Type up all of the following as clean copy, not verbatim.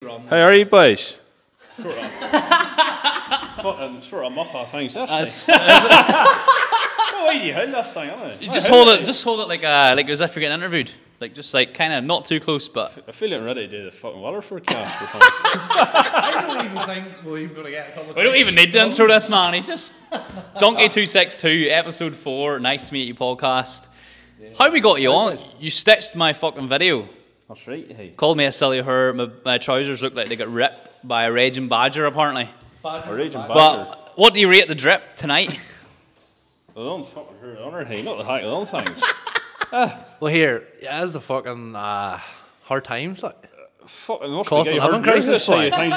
How are you boys? Sort of muff off things. That's why do you hold this thing, isn't it? Just hold it like as if you're getting interviewed. Like just like kind of not too close, but I feel like I'm ready to do the fucking weather forecast. I don't even think we're even going to get a couple of we don't even need to intro this man. He's just Donkey262, episode 4. Nice to meet you, podcast. Yeah. How we got you on? You stitched my fucking video. That's right. Hey. Called me a silly her. My trousers look like they got ripped by a raging badger, apparently. A raging badger. But what do you rate the drip tonight? I don't fucking hear it on her. Hey, not the height of them things. Well, here, yeah, it's the fucking hard times. Like. Fucking cost of living crisis. Like. Around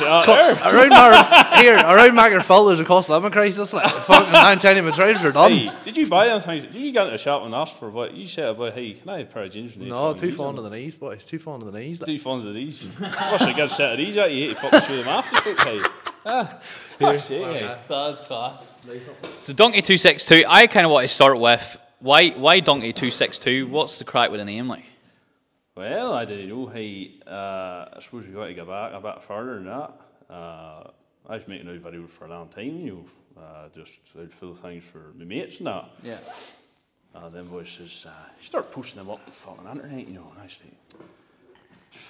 Makerfield, there's a cost of living crisis. Like, fucking 9 of my trousers are done. Hey, did you buy them things? Did you get into a shop and ask for what? You said about, hey, can I have a pair of jeans? No, too fond of the knees, boys. Too fond of the knees. Like. Too fond of the knees. What's a good set of these out? You hate to fucking show them after, folks. Hey. That's class. So Donkey262, I kind of want to start with why Donkey262? What's the crack with the name like? Well, I didn't know. Hey, I suppose we got to go back a bit further than that. I was making out videos for a long time, you know, just I'd fill things for my mates and that. Yeah. Then boys says, start posting them up on the fucking internet, you know, and I say,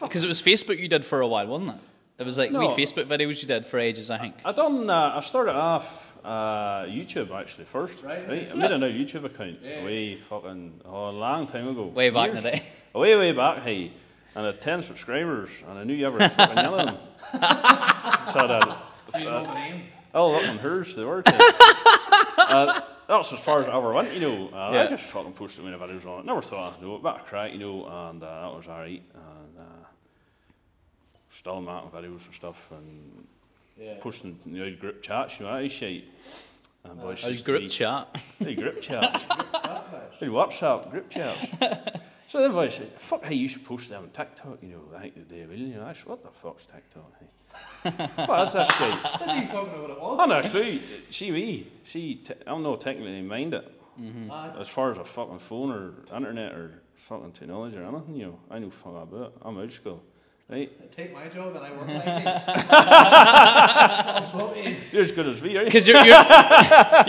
because it was Facebook you did for a while, wasn't it? It was like no, wee Facebook videos you did for ages, I think. I started off YouTube actually first. Right? I made a new YouTube account way fucking a long time ago. Way back in the day. Way back, hey. And I had 10 subscribers, and I knew you ever fucking yell at them. So that. Oh, look on hers, they were. That's as far as I ever went, you know. I just fucking posted my videos on it. Never thought I'd do it. Bit of crack, you know, and that was alright. Still making videos and stuff and posting group chats, you know, that shit. And boys, group chat? Hey, group chats. Hey, WhatsApp, group chats. So then boys said, fuck, hey, you should post them on TikTok, you know, I think they will, you know. I said, what the fuck's TikTok, hey? What is this shit? Didn't you fucking know what it was? I have no clue. I'm not technically mind it. As far as a fucking phone or internet or fucking technology or anything, you know, I know fuck about it. I'm old school. Right. Take my job and I work like it. You're as good as me, right? Because your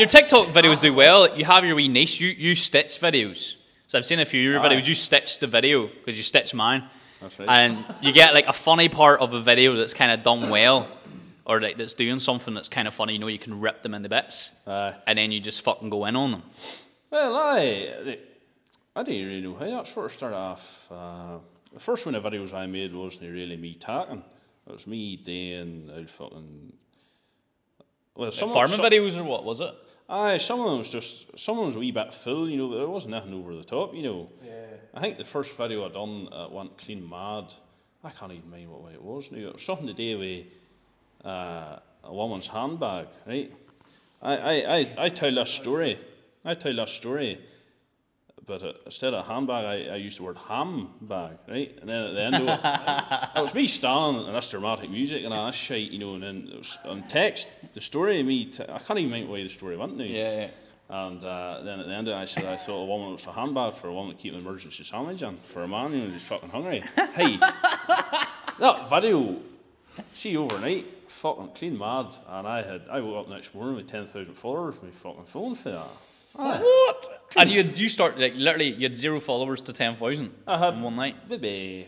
TikTok videos do well. You have your wee niche. You stitch videos. So I've seen a few of your videos. You stitch the video because you stitch mine. That's right. And you get like a funny part of a video that's kind of done well, or like that's doing something that's kind of funny. You know, you can rip them into bits, and then you just fucking go in on them. Well, I didn't really know how that sort of started off. The first one of the videos I made wasn't really me talking. It was me doing fucking. Well, farming videos or what was it? Some of them was a wee bit full, you know, but there wasn't nothing over the top, you know. Yeah. I think the first video I done went clean mad. I can't even mind what way it was now. It was something to do with a woman's handbag, right? I tell this story. But instead of handbag, I used the word ham bag, right? And then at the end of it, it was me standing and this dramatic music and that shit, you know, and then it was on text, the story of me, I can't even mind why the story went now. Yeah. And then at the end of it, I said I thought a woman was a handbag for a woman to keep an emergency sandwich in, for a man, you know, who's fucking hungry. Hey, that video, see, overnight, fucking clean mad, and I woke up next morning with 10,000 followers on my fucking phone for that. What? And you start like literally you had 0 followers to 10,000 in one night. Maybe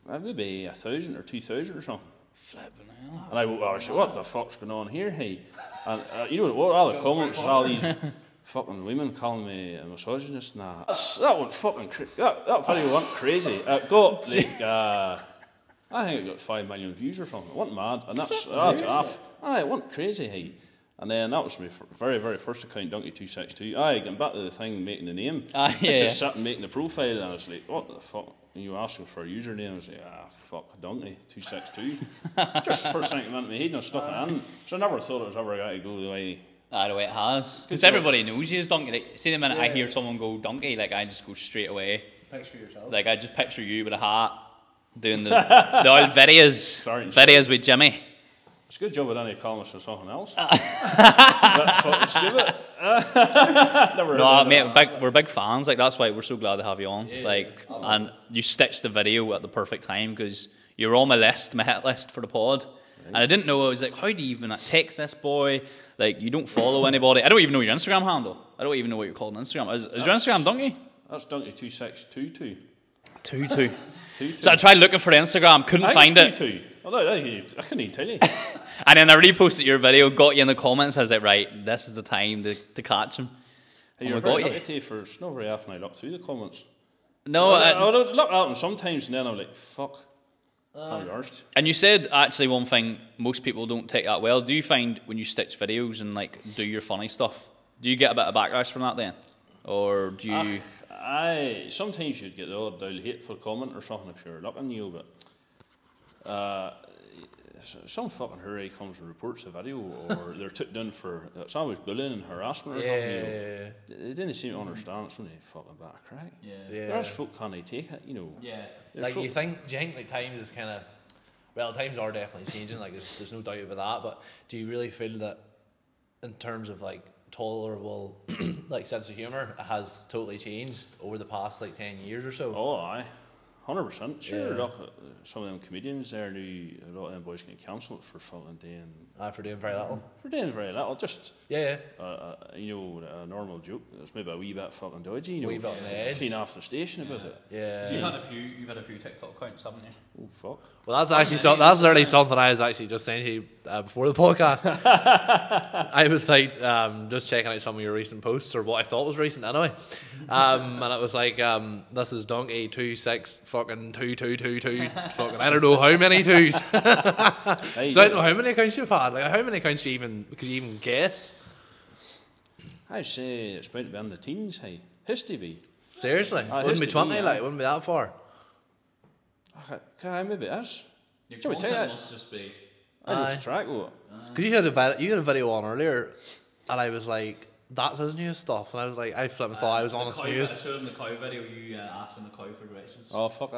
1,000 or 2,000 or something. Flipping hell. And I said, what the fuck's going on here, hey? And you know what? All the comments was all these fucking women calling me a misogynist and that. That went fucking that video went crazy. It got like I think it got 5 million views or something. It went mad, and that's off. It went crazy, hey. And then that was my very, very first account, Donkey262. Getting back to the thing, making the name. I was just sitting making the profile, and I was like, what the fuck? And you were asking for a username, I was like, fuck, Donkey262. Just first thing that went in my head, and I stuck it in. So I never thought it was ever going to go the way. The way it has. Because everybody knows you as Donkey. Like, see the minute I hear someone go Donkey, like I just go straight away. Picture yourself. Like I just picture you with a hat, doing the old videos with Jimmy. It's a good job I didn't call myself something else. That fucking stupid. No, mate, we're big fans. Like that's why we're so glad to have you on. Yeah, like, and you stitched the video at the perfect time because you were on my list, my hit list for the pod. And I didn't know, I was like, how do you even text this boy? Like, you don't follow anybody. I don't even know your Instagram handle. I don't even know what you're called on Instagram. Is your Instagram Donkey? That's Donkey2622. 22. So I tried looking for the Instagram, couldn't find it. 22. I couldn't even tell you. And then I reposted your video, got you in the comments. I was like, right, this is the time to catch him. Hey, you're very lucky to, for it's not very often I look through the comments. No, I would look at them sometimes and then I'm like, fuck. And you said actually one thing most people don't take that well. Do you find when you stitch videos and like do your funny stuff, do you get a bit of backlash from that then, or do you? Sometimes you'd get the odd hateful comment or something if you're looking, but some fucking hurry comes and reports a video, or they're took down for it's always bullying and harassment or something. They didn't seem to understand it's only a fucking bit of crack. There's folk can't take it, Like do you think like times is kind of, well, times are definitely changing. Like there's no doubt about that. But do you really feel that in terms of like tolerable like sense of humour, it has totally changed over the past like 10 years or so? Oh, aye. 100%. Sure, look, some of them comedians there knew a lot of them boys getting cancelled for fucking doing. For doing very little. For doing very little, just. A normal joke. It's maybe a wee bit fucking dodgy. Wee bit on the edge. Clean off the station about it. Yeah. You've had a few TikTok accounts, haven't you? Oh fuck. Well, that's actually that's literally something I was actually just saying to you before the podcast. I was like just checking out some of your recent posts, or what I thought was recent anyway, and it was like this is Donkey 26 fucking 2222 fucking I don't know how many twos. So I don't know how many accounts you've had. Like how many accounts could you even guess? I say it's about to be in the teens. Hey, has to be. Seriously, wouldn't be 20. Like wouldn't be that far. Maybe it is. Your content must just be. I lose track of it. Because you had a video on earlier, and I was like, "That's his new stuff," and I was like, I flipping thought I was on his news. I showed him the cow video. You asking the cow for directions. Oh fuck!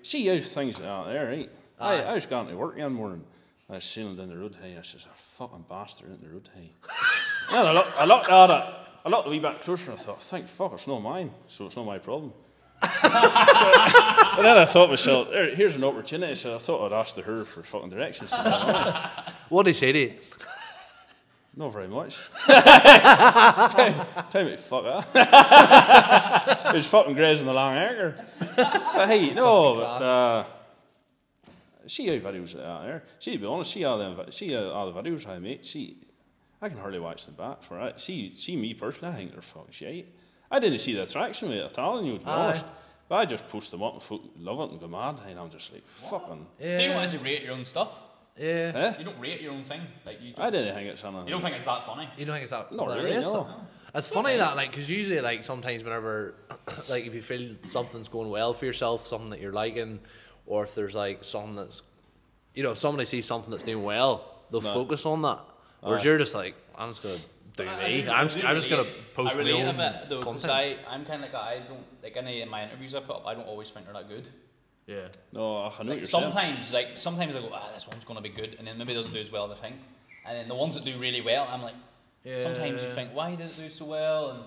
See how things out there, right? I was going to work one morning. I was sailing down the road. Hey, I says, "A fucking bastard in the road." Hey, and I looked at it. I looked a wee bit closer. And I thought, "Thank fuck, it's not mine, so it's not my problem." And then I thought to myself, here's an opportunity. So I thought I'd ask her for fucking directions. What did he say to you? Not very much. Tell me to fuck that. He was fucking grazing the long anchor. But hey, no, but see how videos are out there. See, to be honest, see all the videos I make. I can hardly watch them back for it. See me personally, I think they're fucking shite. I didn't see the attraction with it at all, to be honest. But I just post them up and folk love it and go mad, and I'm just like, fucking. Yeah. So you don't actually rate your own stuff? Yeah. You don't rate your own thing? Like I didn't think it's anything. You don't think it's that funny? You don't think it's that Not really, no. It's funny that, like, because usually, like, sometimes whenever, like, if you feel something's going well for yourself, something that you're liking, or if there's, like, something that's, if somebody sees something that's doing well, they'll focus on that. Whereas you're just like, I'm just going to do me. I'm just going to post my own a bit, though, content. I'm kind of like, I don't, like, any of my interviews I put up, I don't always think they're that good. Yeah. No, I know what you're sometimes, saying. Sometimes I go, this one's going to be good, and then maybe it doesn't do as well as I think. And then the ones that do really well, I'm like, sometimes you think, why did it do so well?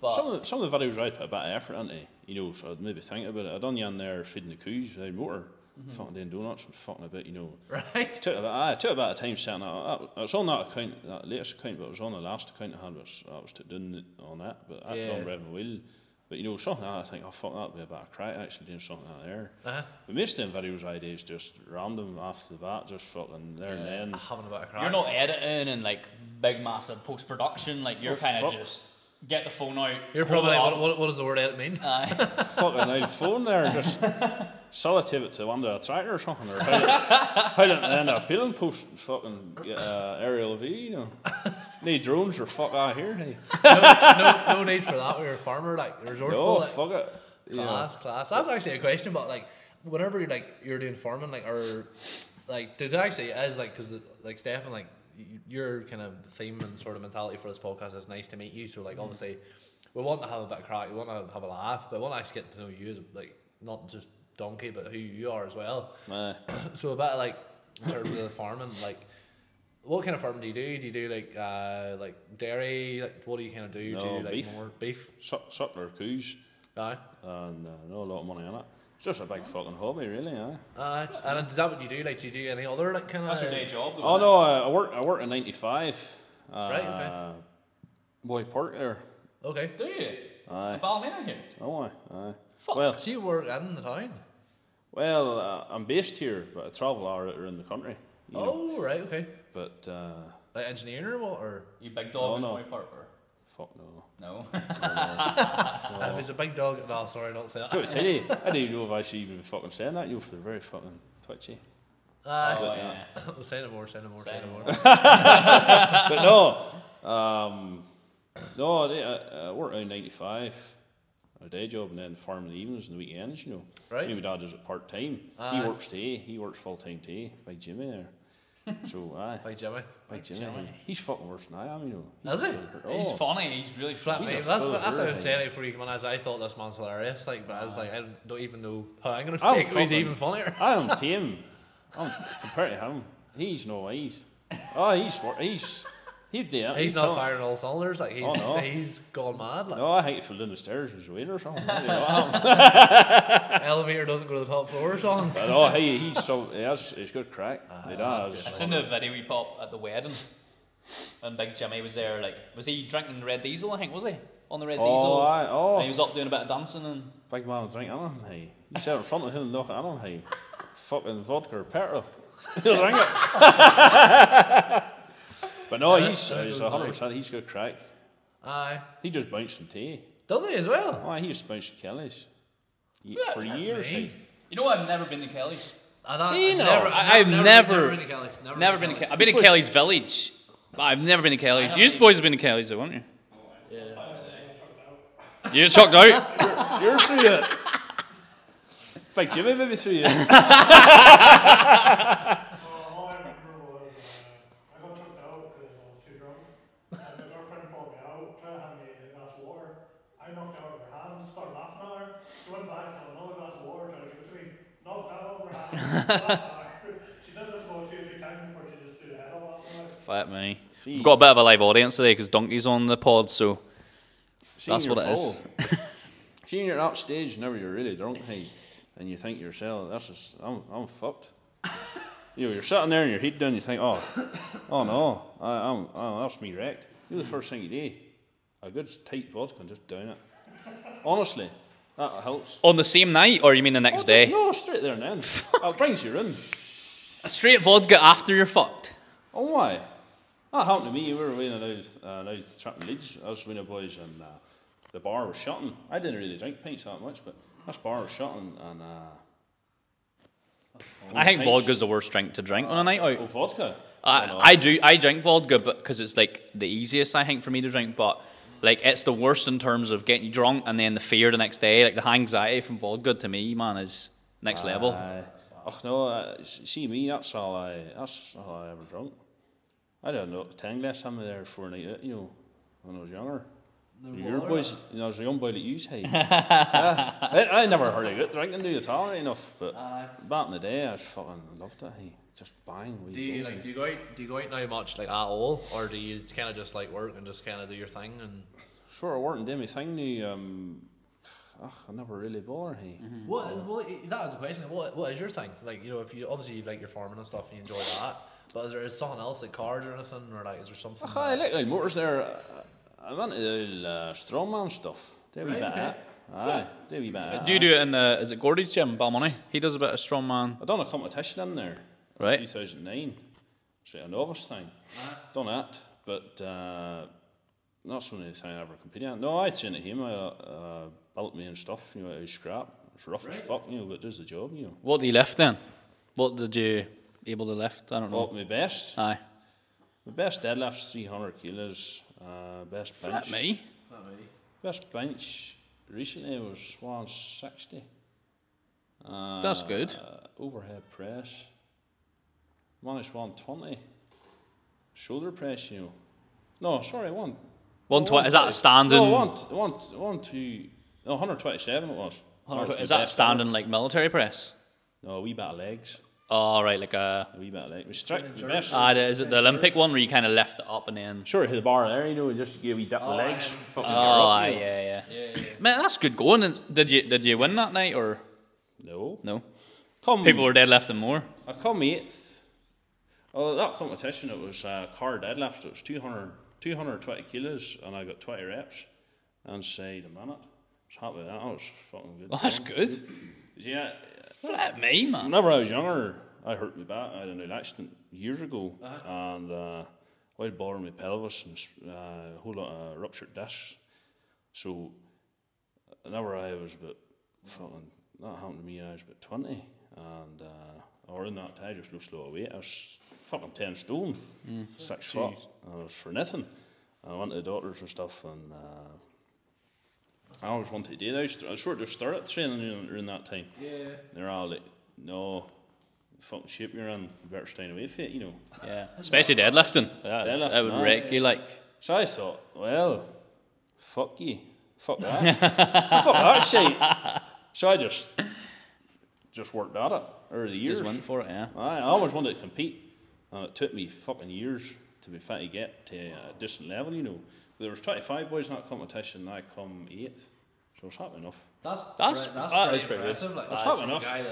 But some of the videos I put a bit of effort into, so I'd maybe think about it. I done you in there feeding the cows without motor, fucking doing donuts and fucking a bit, Right. Took a bit of time setting that up. I was on that account, that latest account, but I was on the last account I had, I was doing it on that, but I'd done Red and Wheel. But something like that, I think, oh fuck, that'd be a bit of crack actually doing something like that there. But most of them videos I do is just random off the bat, just fucking there and then. Having a bit of crack. You're not editing and like big massive post production, like you're kind of just get the phone out. You're probably like, what does the word edit mean? Fucking old phone there, just sellotape it to one of the tractor or something, or how did it end up peeling post and fucking get aerial view, Need drones or fuck out here, hey. No need for that. We were a farmer, like resourceful. No, fuck it. Class. That's actually a question, but like, whenever you're doing farming, like, or like, does it actually is like, because like Stefan, like, your kind of theme and sort of mentality for this podcast is nice to meet you. So like, obviously, we want to have a bit of crack, we want to have a laugh, but we want to actually get to know you as like not just Donkey, but who you are as well. So a bit of like in terms of the farming, like. What kind of farming do you do? Do you do like dairy? Like what do you kind of do? No, do you do like beef. more beef? Suckler cows. Aye. And not a lot of money on it. It's just a big fucking hobby, really, And is that what you do? Like, do you do any other like kind of? That's your day job, though. Oh no, I work in 95. Right, okay. Boy Park there. Okay. Do you? Aye. Ballymena here? Oh aye. Fuck. Well, So you work in the town? well, I'm based here, but I travel all around the country. You know. Oh, right, okay. But Like engineering or what? Or You big dog in no. Boy Park? Or? fuck no. No. if it's a big dog, no, sorry, don't say that. So I tell you, I don't even know if I should even be fucking saying that. You're very fucking twitchy. Oh, yeah. Say no more, say no more, say no more. But no, I work around 95. A day job and then farm in the evenings and the weekends, you know. Right. My dad does it part time. He works today. He works full time today. Big Jimmy there. So aye. Big Jimmy. Big Jimmy. He's fucking worse than I am, you know. Is he? He's funny. He's really Flat funny. mate. That's what I was saying before you come on. I thought this man's hilarious. Like, but I was like, I don't even know how I'm gonna make him. He's even funnier. I am tame. Compared to him, he's no wise. Oh, he'd do it. He's not firing all cylinders. Like no. he's gone mad. Like. No, I think he fell down the stairs with his weight or something. I don't know what happened. Elevator doesn't go to the top floor or something. But no, he's good crack. He does. I seen the video we pop at the wedding, and Big Jimmy was there. Like, was he drinking Red Diesel? I think was he on the Red Diesel? Aye, And he was up doing a bit of dancing and. Big man drinking on him. Hey, you sat in front of him and look at him. Hey, fucking vodka or petrol. He'll drink it. But no, he's 100%. He's good crack. Aye. He just bounced some tea. Does he as well? Oh, he used to bounce Kelly's for years. Hey. You know, I've never been to Kelly's. I've never been to Kelly's. Never been to Kelly's. I've been to Kelly's Village, but I've never been to Kelly's. You boys have been to Kelly's, though, haven't you? Yeah. You're chucked out. You're through it. Big Jimmy maybe through it. She did this about 2 or 3 times before she just threw the head up after that. Fat me. We've got a bit of a live audience today because Donkey's on the pod, so that's what it is. Seeing you're at stage whenever you're really drunk, hey, and you think to yourself, I'm fucked. You know, you're sitting there and your head down, you think, oh no, that's me wrecked. You know the first thing you do, a good tight vodka and just down it. Honestly. That helps. On the same night, or you mean the next day? No, straight there and then. It brings you in. A straight vodka after you're fucked. Oh, why? That happened to me. We were away out trapping Leeds. I was with the boys and the bar was shutting. I didn't really drink pints that much, but this bar was shutting and... I think vodka's the worst drink to drink on a night out. Oh, vodka? I drink vodka because it's like the easiest, I think, for me to drink, but... Like, it's the worst in terms of getting you drunk and then the fear the next day. Like, the anxiety from vodka, to me, man, is next level. Oh, no, see me, that's all I ever drunk. I didn't know 10 glass something there for a night out, you know, when I was younger. Your boys, you know, I was a young boy that you say. I never heard of good drinking, do you, at all, enough, but back in the day, I fucking loved it, hey. Just bang. Do you go out now much like at all, or do you kind of just like work and just kind of do your thing and? Sort of work and do my thing now. I never really bother. Hey. Mm-hmm. That was the question. What is your thing? Like, you know, if you obviously like your farming and stuff, and you enjoy that. But is there something else like cars or anything, or like is there something? I like motors there. I'm into the strongman stuff. Do a wee bit of that. Aye, do a wee bit of that. Do you do it in is it Gordy's gym, Balmoney? He does a bit of strongman. I done a competition in there. Right. 2009. It's like a novice thing. Done that, but that's the only thing I ever competed in. No, I trained at him. I built me and stuff, you know, out of scrap. It's rough as fuck, you know, but it does the job, you know. What do you lift then? What did you able to lift? I don't know. Well, my best? Aye. My best deadlift's 300 kilos. Best bench. Flat me. Best bench recently was 160. That's good. Overhead press. Managed 120. Shoulder press, you know. No, sorry, 120. Is that a standing? No, 127 it was. 120. Is that a standing like military press? No, a wee bit of legs. Oh, right, like a wee bit of legs. Restrict the best. Is it the Olympic one where you kind of lift it up and then? Sure, hit the bar there, you know, and just give a wee dip the legs. Yeah. Man, that's good going. And did you win that night or? No. No. Come, People were deadlifting more. I come 8th. Oh, that competition, it was car deadlift. It was 220 kilos, and I got 20 reps inside a minute. I was happy with that. That was fucking good. Oh, that's good. Yeah. Flip me, man. Whenever I was younger, I hurt my back. I had an accident years ago, and I had bothered my pelvis and a whole lot of ruptured discs. So, whenever I was about fucking, that happened to me when I was about 20, and or in that time, I just lost a lot of weight. I was fucking 10 stone, 6 foot, and it was for nothing. And I went to the doctors and stuff, and I always wanted to do that. I sort of just started training during that time. Yeah. They're all like, no, the fucking shape you're in, you better stay away from it, you know. Yeah, especially deadlifting. That would wreck you, like. So I thought, well, fuck you. Fuck that. Fuck that shit. So I just worked at it over the years. Just went for it, yeah. I always wanted to compete. And it took me fucking years to be fit to get to a decent level, you know. There was 25 boys in that competition, and I come 8th. So it's happy enough. That is pretty impressive. Like, that's happy enough. Guy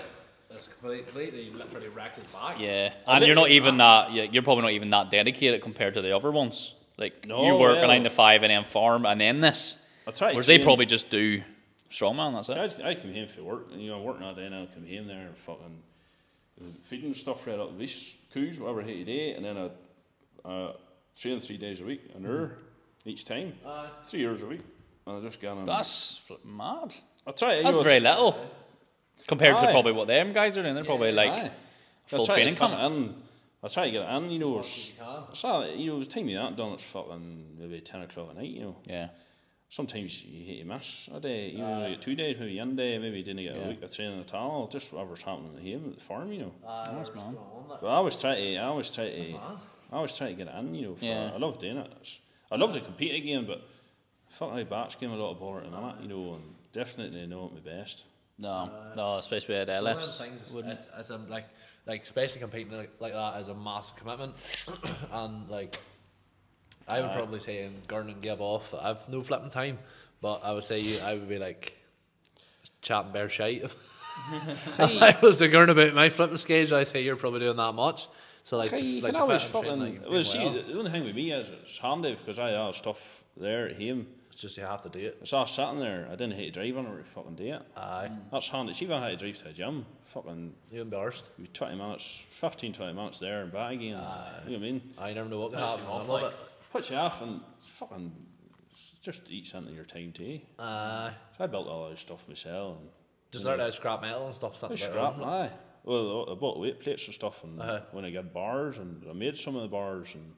that's completely literally wrecked his back. Yeah, and you're not even that. You're probably not even that dedicated compared to the other ones. Like you work a 9 to 5 and then farm and then this. Whereas they probably just do strongman. That's it. I come home for work, and working all day, and I'll come home there and fucking feeding stuff right up these BBQs, whatever I hate today, and then I train 3 days a week, an hour each time, 3 hours a week. And I just get on. That's mad. I'll try. That's very little compared to probably what them guys are doing. They're probably like full training camp. I'll try to get it in. It's not, the time you that done, it's fucking maybe 10 o'clock at night. Yeah. Sometimes you hate to miss a day. Like 2 days, maybe one day, maybe you didn't get a week of training at all. Just whatever's happening at home at the farm, That's man. But I always try to get it in. I love doing it. I love to compete again, but fuck, my back's giving me a lot of bother at the minute, and definitely not my best. No, especially with deadlifts. It's like especially competing like that is a massive commitment, and like I would probably say in gardening give off that I've no flipping time, but I would say I would be like chatting bare shite. If I was to learn about my flipping schedule, I say you're probably doing that much. So like, you can always fucking. The only thing with me is it's handy because I have stuff there at home. It's just you have to do it. It's all sitting there. I didn't hate to drive on it every fucking day. Aye. That's handy. See if I had to drive to the gym, fucking. You embarrassed. 20 minutes, 15-20 minutes there and back again. You know what I mean? I never know what can happen. I love it. Put you off and fucking just eats into your time too. Aye. So I built all this stuff myself. And just learned how to scrap metal and stuff. Scrap, aye. Well, I bought weight plates and stuff, and when I got bars, and I made some of the bars, and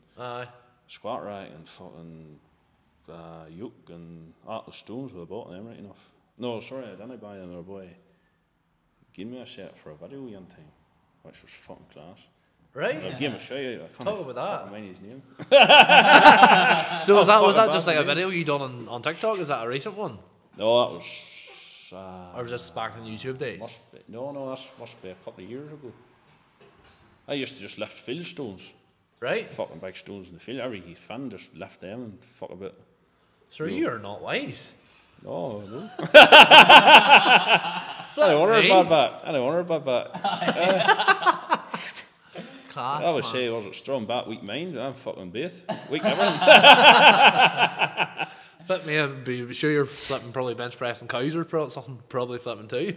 squat rack, and fucking yoke, and Atlas stones with I bought them right enough. No, sorry, I didn't buy them. Our boy gave me a set for a video one time, which was fucking class. Right? I gave him a shout out. I can't talk about that. Mind his name. So was that just like a video you done on TikTok? Is that a recent one? No, that was. Or was this back in YouTube days? No, that must be a couple of years ago. I used to just lift field stones. Right. Fucking big stones in the field. Every fan just lift them and fuck a bit. So you are not wise. No. I don't want her bad back. Class, I would say, was it strong back, weak mind? I'm fucking both. Weak everything. Flip me and be sure you're flipping probably bench pressing cows or something probably flipping too.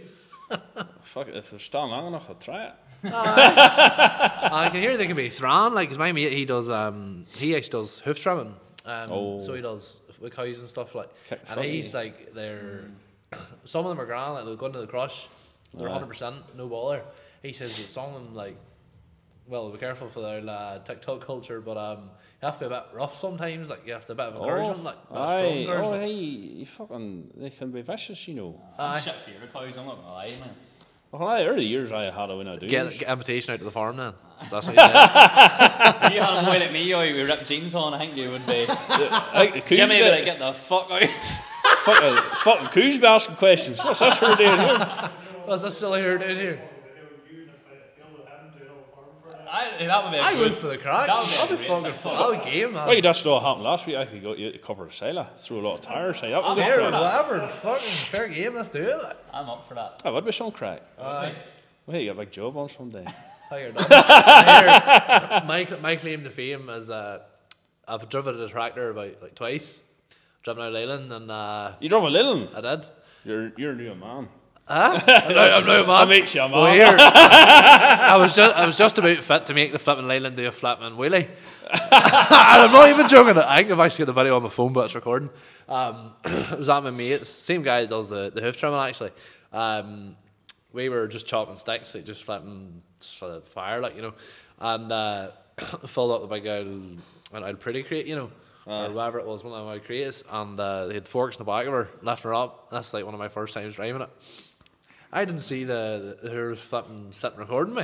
Fuck it, if they're still long enough, I'll try it. I can hear they can be thrown, like, cause my mate, he actually does hoof trimming. So he does with cows and stuff like. And he's like, some of them are grand, like they'll go into the crush, they're 100%, no bother. He says that some of them like, well, be careful for their TikTok culture, but you have to be a bit rough sometimes. Like you have to a bit of encouragement, like a bit of strong encouragement. Hey, you fucking, they can be vicious, Shit for your cows, I'm not gonna lie, man. Well, early years I had a win I do. Get invitation out to the farm then. So that's what you said. If you had a boy like me, or you ripped jeans on, I think you would be. Jimmy would like, get the fuck out. Fucking coos be asking questions. What's this here doing here? What's this silly here doing here? I went for the crack. That would be fucking fun. That would game, man. Well, that's what happened last week. I could go to cover a sailor, throw a lot of tires. Hey, I'm here, whatever. Fucking fair game. Let's do it. I'm up for that. That would be some crack. Aye. Well, you got a big job on someday. How you're done. My claim to fame is I've driven a tractor about like twice. Driven out Leyland and You drove a Leyland? I did. You're a new man. Huh? I'm no man. That makes you a man. Well, here, I was just about fit to make the flipping Leyland do a flipping wheelie. And I'm not even joking. I think I've actually got the video on my phone, but it's recording. It was at my mate's, same guy that does the hoof trimming actually. We were just chopping sticks, like just flipping for the fire, like, you know, and filled up the big old pretty crate, you know. Or whatever it was, one of my crates, and they had forks in the back of her, lifting her up. That's like one of my first times driving it. I didn't see her flipping sitting recording me,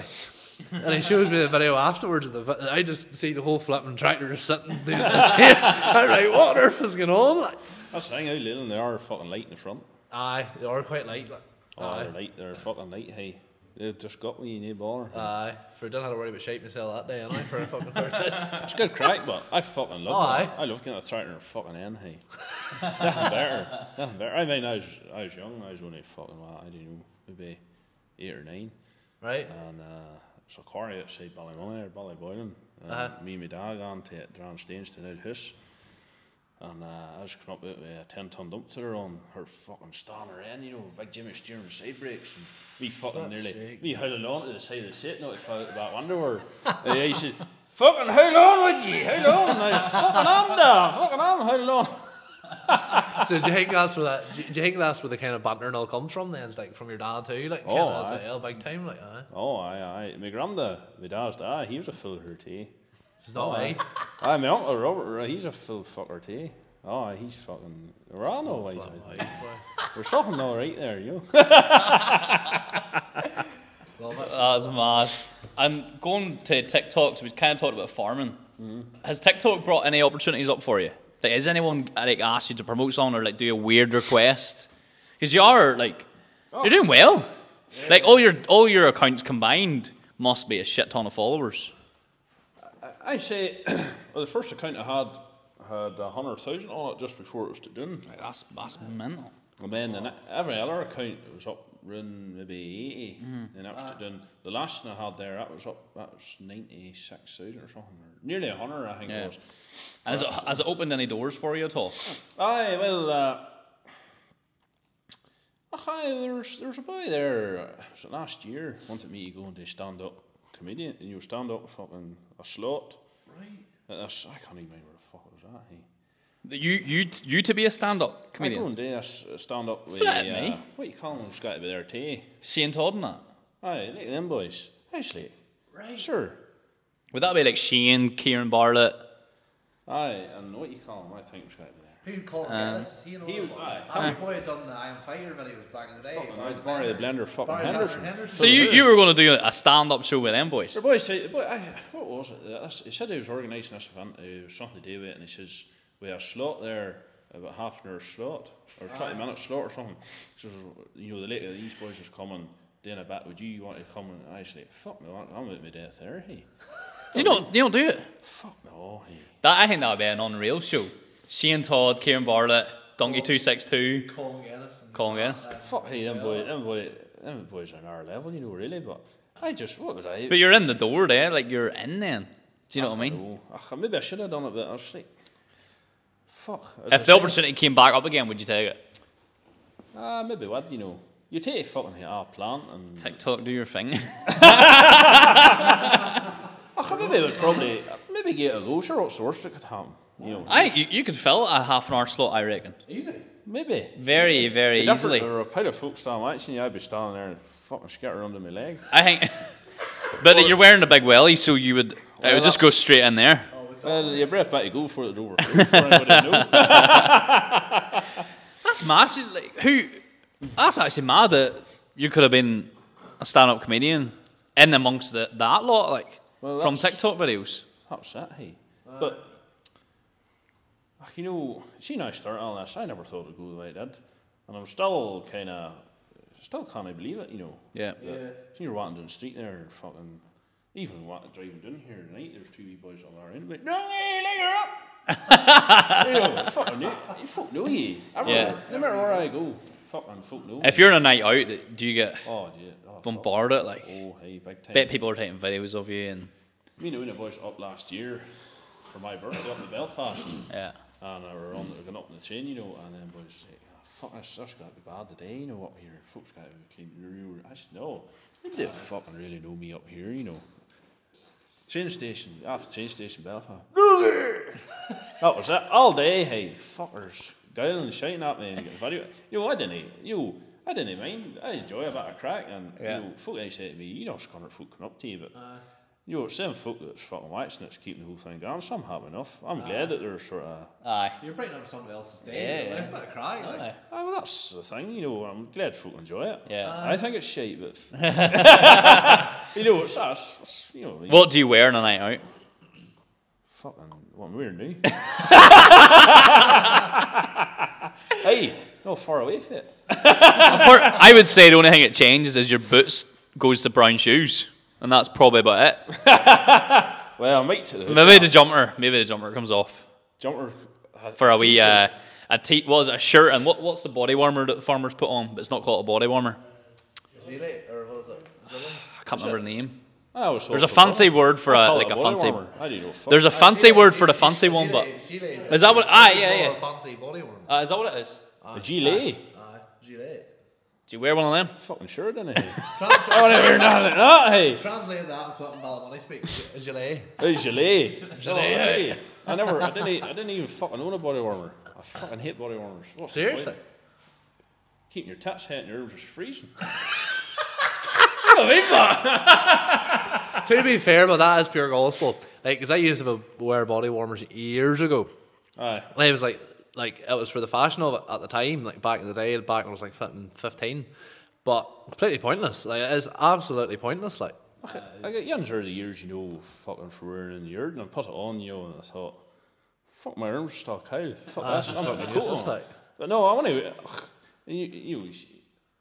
and he shows me the video afterwards. I just see the whole flipping tractor just sitting doing this here. I'm like, what on earth is going on? Like, that's the thing, how little they are fucking light in the front. Aye, they are quite light. Like. Oh, they're light, they're fucking light, hey. They've just got me, you need bother. Aye, for I didn't have to worry about shaping myself that day, and I for a fucking third bit. It's good crack, but I fucking love it. Aye. I love getting a tractor in a fucking end, hey. Nothing better. Nothing better. I mean, I was young, I was only fucking, I don't know, maybe 8 or 9. Right. And it's a quarry outside Ballymoney or Ballyboylan. Me and my dad gone to Dran Staines to the house. And I was coming up with a 10-ton dump trailer on her fucking standing end, you know, big Jimmy steering with side brakes, and me fucking me howling on to the side of the seat, not to the back window. Yeah, he said, "Fucking howl on with you, howl on." And I fucking am howling on. So do you think that's where that? Do you think that's where the kind of banter and all comes from? Then it's like from your dad too, like as well, big time, like. Aye. My dad's dad, he was a full her tea. It's not nice. Aye, my uncle Robert, he's a full fucker too. Oh, he's fucking. We're all no ways. There's something all right there, you know. That's mad. And going to TikTok, so we kind of talked about farming. Has TikTok brought any opportunities up for you? Like, has anyone like asked you to promote something or like do a weird request? Because you are like, you're doing well. Yeah. Like all your accounts combined must be a shit ton of followers. I say, well, the first account I had 100,000 on it just before it was done. Like, that's mental. And then every other account was up around maybe 80, and that was done. The last one I had there, that was 96,000 or something, or nearly 100, I think it was. And has it opened any doors for you at all? Aye, well, there's a boy there. Was it last year? Wanted me to go into stand-up comedian, and you stand up fucking a slot. Right. I can't even remember where the fuck was that. Hey. You to be a stand-up comedian? I go and do a stand-up with what you call them? It's got to be there too. Shane Todd and that. Aye, like them boys. Actually, right. Sure. Would that be like Shane, Kieran Bartlett? Aye, and what you call him? I think it's got to be there. Who'd call him Dennis? He was. Aye. That boy had done the I Am Fighter videos back in the day. Barry the Blender, fucking Henderson. So you were going to do a stand-up show with them boys? The boy said, what was it? He said he was organising this event. It was something to do with it, and he says we have a slot there, about half an hour slot or 20-minute slot or something. So you know, these boys was coming doing a bit. Would you want to come? And I said, fuck no, I'm at my death there. Hey. You don't do it? Fuck no. Hey. I think that would be an unreal show. Shane Todd, Kieran Bartlett, Donkey 262, Colin Guinness. Fuck hey, them boys are on our level, you know, really. But what was I? But you're in the door there, like you're in then. Do you know what I mean? Maybe I should have done it, but I was like, fuck. If the opportunity came back up again, would you take it? Maybe would, you know. You take a fucking plant and TikTok, do your thing. Maybe would probably get a go. Sure, what's the worst that could happen? You know, you could fill a half an hour slot, I reckon. Easy. Maybe. Very, very easily. There were a pile of folk standing watching you. I'd be standing there and fucking skitter under my legs. I think. But you're wearing a big welly, so it would just go straight in there. Well, you're brave back to go for it over. For anybody know. That's massive. Like, that's actually mad that you could have been a stand-up comedian in amongst that lot, like from TikTok videos. That's it, hey. But you know, see now I started all this, I never thought it'd go the way it did, and I'm still can't believe it, you know. Yeah. See, you're walking down the street there, and fucking Even when I driving down here tonight, there's 2 wee boys on our end. Like, no, up. You know, fucking know. You fuck know you. No matter where I go, fucking folk know. If you're on a night out, do you get bombarded? Like, hey, big time. Bet people are taking videos of you and. Me and the boys up last year for my birthday up in Belfast. Yeah. And we were going up on the train, you know, and then boys say, oh, fuck, that's got to be bad today, you know, up here. Folks got to be clean the room. I said, no, they don't fucking really know me up here, you know. Train station, after train station, Belfast. That was it, all day, hey, fuckers, going and shouting at me and getting video. You know, I didn't mind. I enjoy a bit of crack, and you know, folk they say to me, you know, Scunner folk come up to you, but you know, it's them folk that's fucking watching that's keeping the whole thing going, so I'm happy enough. I'm glad that they're sort of... You're breaking up somebody else's day. Yeah. It's a bit of crying. Like. Well, that's the thing, you know, I'm glad folk enjoy it. Yeah. I think it's shite, but... you know, it's you know... What do you wear on a night out? Fucking... what I'm wearing now. Hey, not far away from it. I would say the only thing that changes is your boots goes to brown shoes. And that's probably about it. Well, I might to the Maybe the jumper comes off. Jumper for a wee what is it, a shirt, and what's the body warmer that the farmers put on? But it's not called a body warmer. Gilet, or what is it? I can't remember the name. There's a fancy word for like a fancy. There's a fancy word for the fancy one, but is that what? Yeah. Fancy body warmer. Is that what it is? A gilet. Gilet. Do you wear one of them? Fucking sure, didn't I? I want to wear nothing like that, hey. Translate that and flipping Ballymoney speak. A gilet. A gilet. Gilet. I didn't even fucking own a body warmer. I fucking hate body warmers. What's seriously? Keeping your tits hot and your nerves just freezing. To be fair, but that is pure gospel. Like, because I used to wear body warmers years ago. Aye. And I was like it was for the fashion of it at the time, like back in the day, back when I was like 15. But completely pointless. Like, it is absolutely pointless. Like, I got young over the years, you know, fucking for wearing in the yard, and I put it on, you know, and I thought, fuck, my arms are still cold. Fuck this, I'm not cool. Like. But no, I want to. You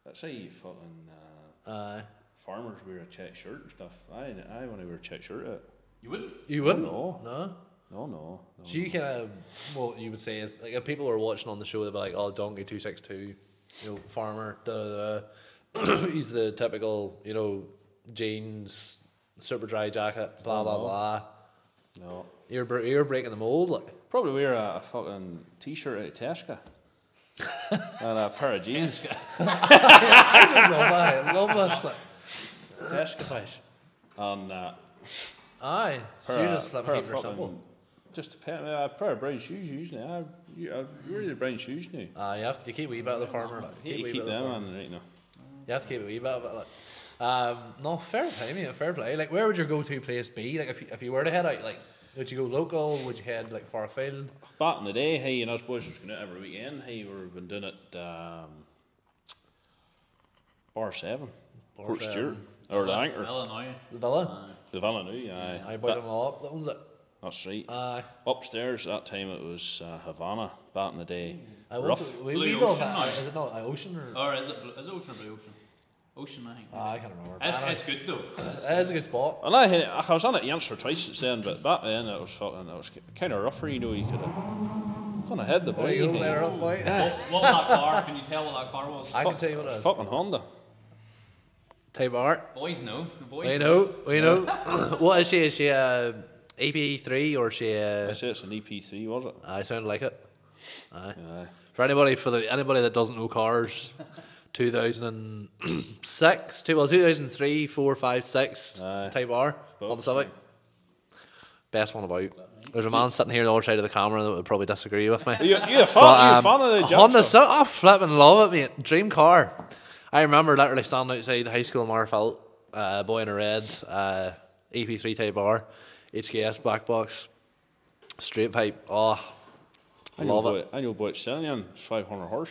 that's how you fucking farmers wear a check shirt and stuff. I want to wear a check shirt. You wouldn't? You wouldn't? No. So you kind of, well, you would say, like, if people are watching on the show, they'd be like, oh, Donkey 262, you know, farmer, he's the typical, you know, jeans, super dry jacket, blah, blah, blah. No. You're breaking the mould, like. Probably wear a fucking t-shirt out of Tesco. And a pair of jeans. I just love that. I love this, like. Tesco place. And aye, so you're just flipping keeping it simple. Just a pair of brown shoes usually. I really brown shoes now. You have to keep a wee bit of the farmer. You keep them on right now. You have to keep a wee bit of it. Like. No, fair play, mate. Fair play. Like, where would your go-to place be? Like, if you were to head out, like, would you go local? Would you head like far afield? Back in the day, hey, and us boys was going out every weekend. Hey, we've been doing it. Bar 7, Port Stewart, or the Anchor. The Villa. The Villa now, aye. I boys on the up that owns it. That's right. Aye. Upstairs at that time it was Havana. Back in the day. Rough. We go back. Is it not Ocean or is it Ocean or Blue Ocean? Ocean, I think. I can't remember. It's good though. It is a good spot. And I was on it once or twice since then, but back then it was kind of rougher. You know, you could have had the boy. There you go, there up, boy. What was that car? Can you tell what that car was? I can tell you what it is. Fucking Honda. Type art. Boys know. The boys. We know. What is she? Is she a EP3 or is she a... I say it's an EP3, was it? I sounded like it. Aye. For anybody that doesn't know cars, 2006, 2003, 4, 5, 6 Type R on the Civic. Best one about. There's a man sitting here on the other side of the camera that would probably disagree with me. You a fan of the Honda Civic? I flipping love it, mate. Dream car. I remember literally standing outside the high school in Marfelt, boy in a red, EP3 Type R, HKS black box, straight pipe. Oh, love it. I know about selling you. It's 500 horse.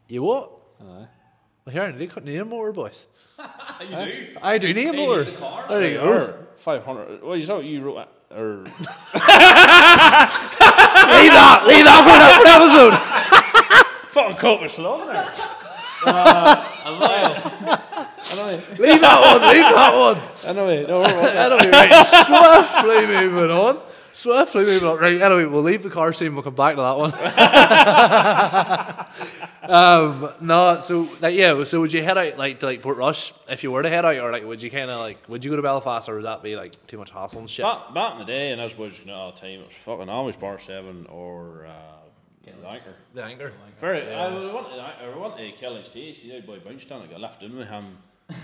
You what? Aye. Well, here, you couldn't need a motor, boys. You do? I do need a motor. There you go. 500. Well, you know you wrote or leave that for an episode. fucking caught me slow there. Anyway, Leave that one. anyway, no, Anyway, right, swiftly moving on. Right, anyway, we'll leave the car scene, we'll come back to that one. No, so, like, yeah, so would you head out, like, to, like, Portrush, if you were to head out, or, like, would you kind of, like, would you go to Belfast, or would that be, like, too much hassle and shit? back in the day, and as was all the time, it was fucking always Bar 7 or the Anchor. The Anchor. Very. I went to Kelly's Taste. See that boy bounced down. I got left in with him.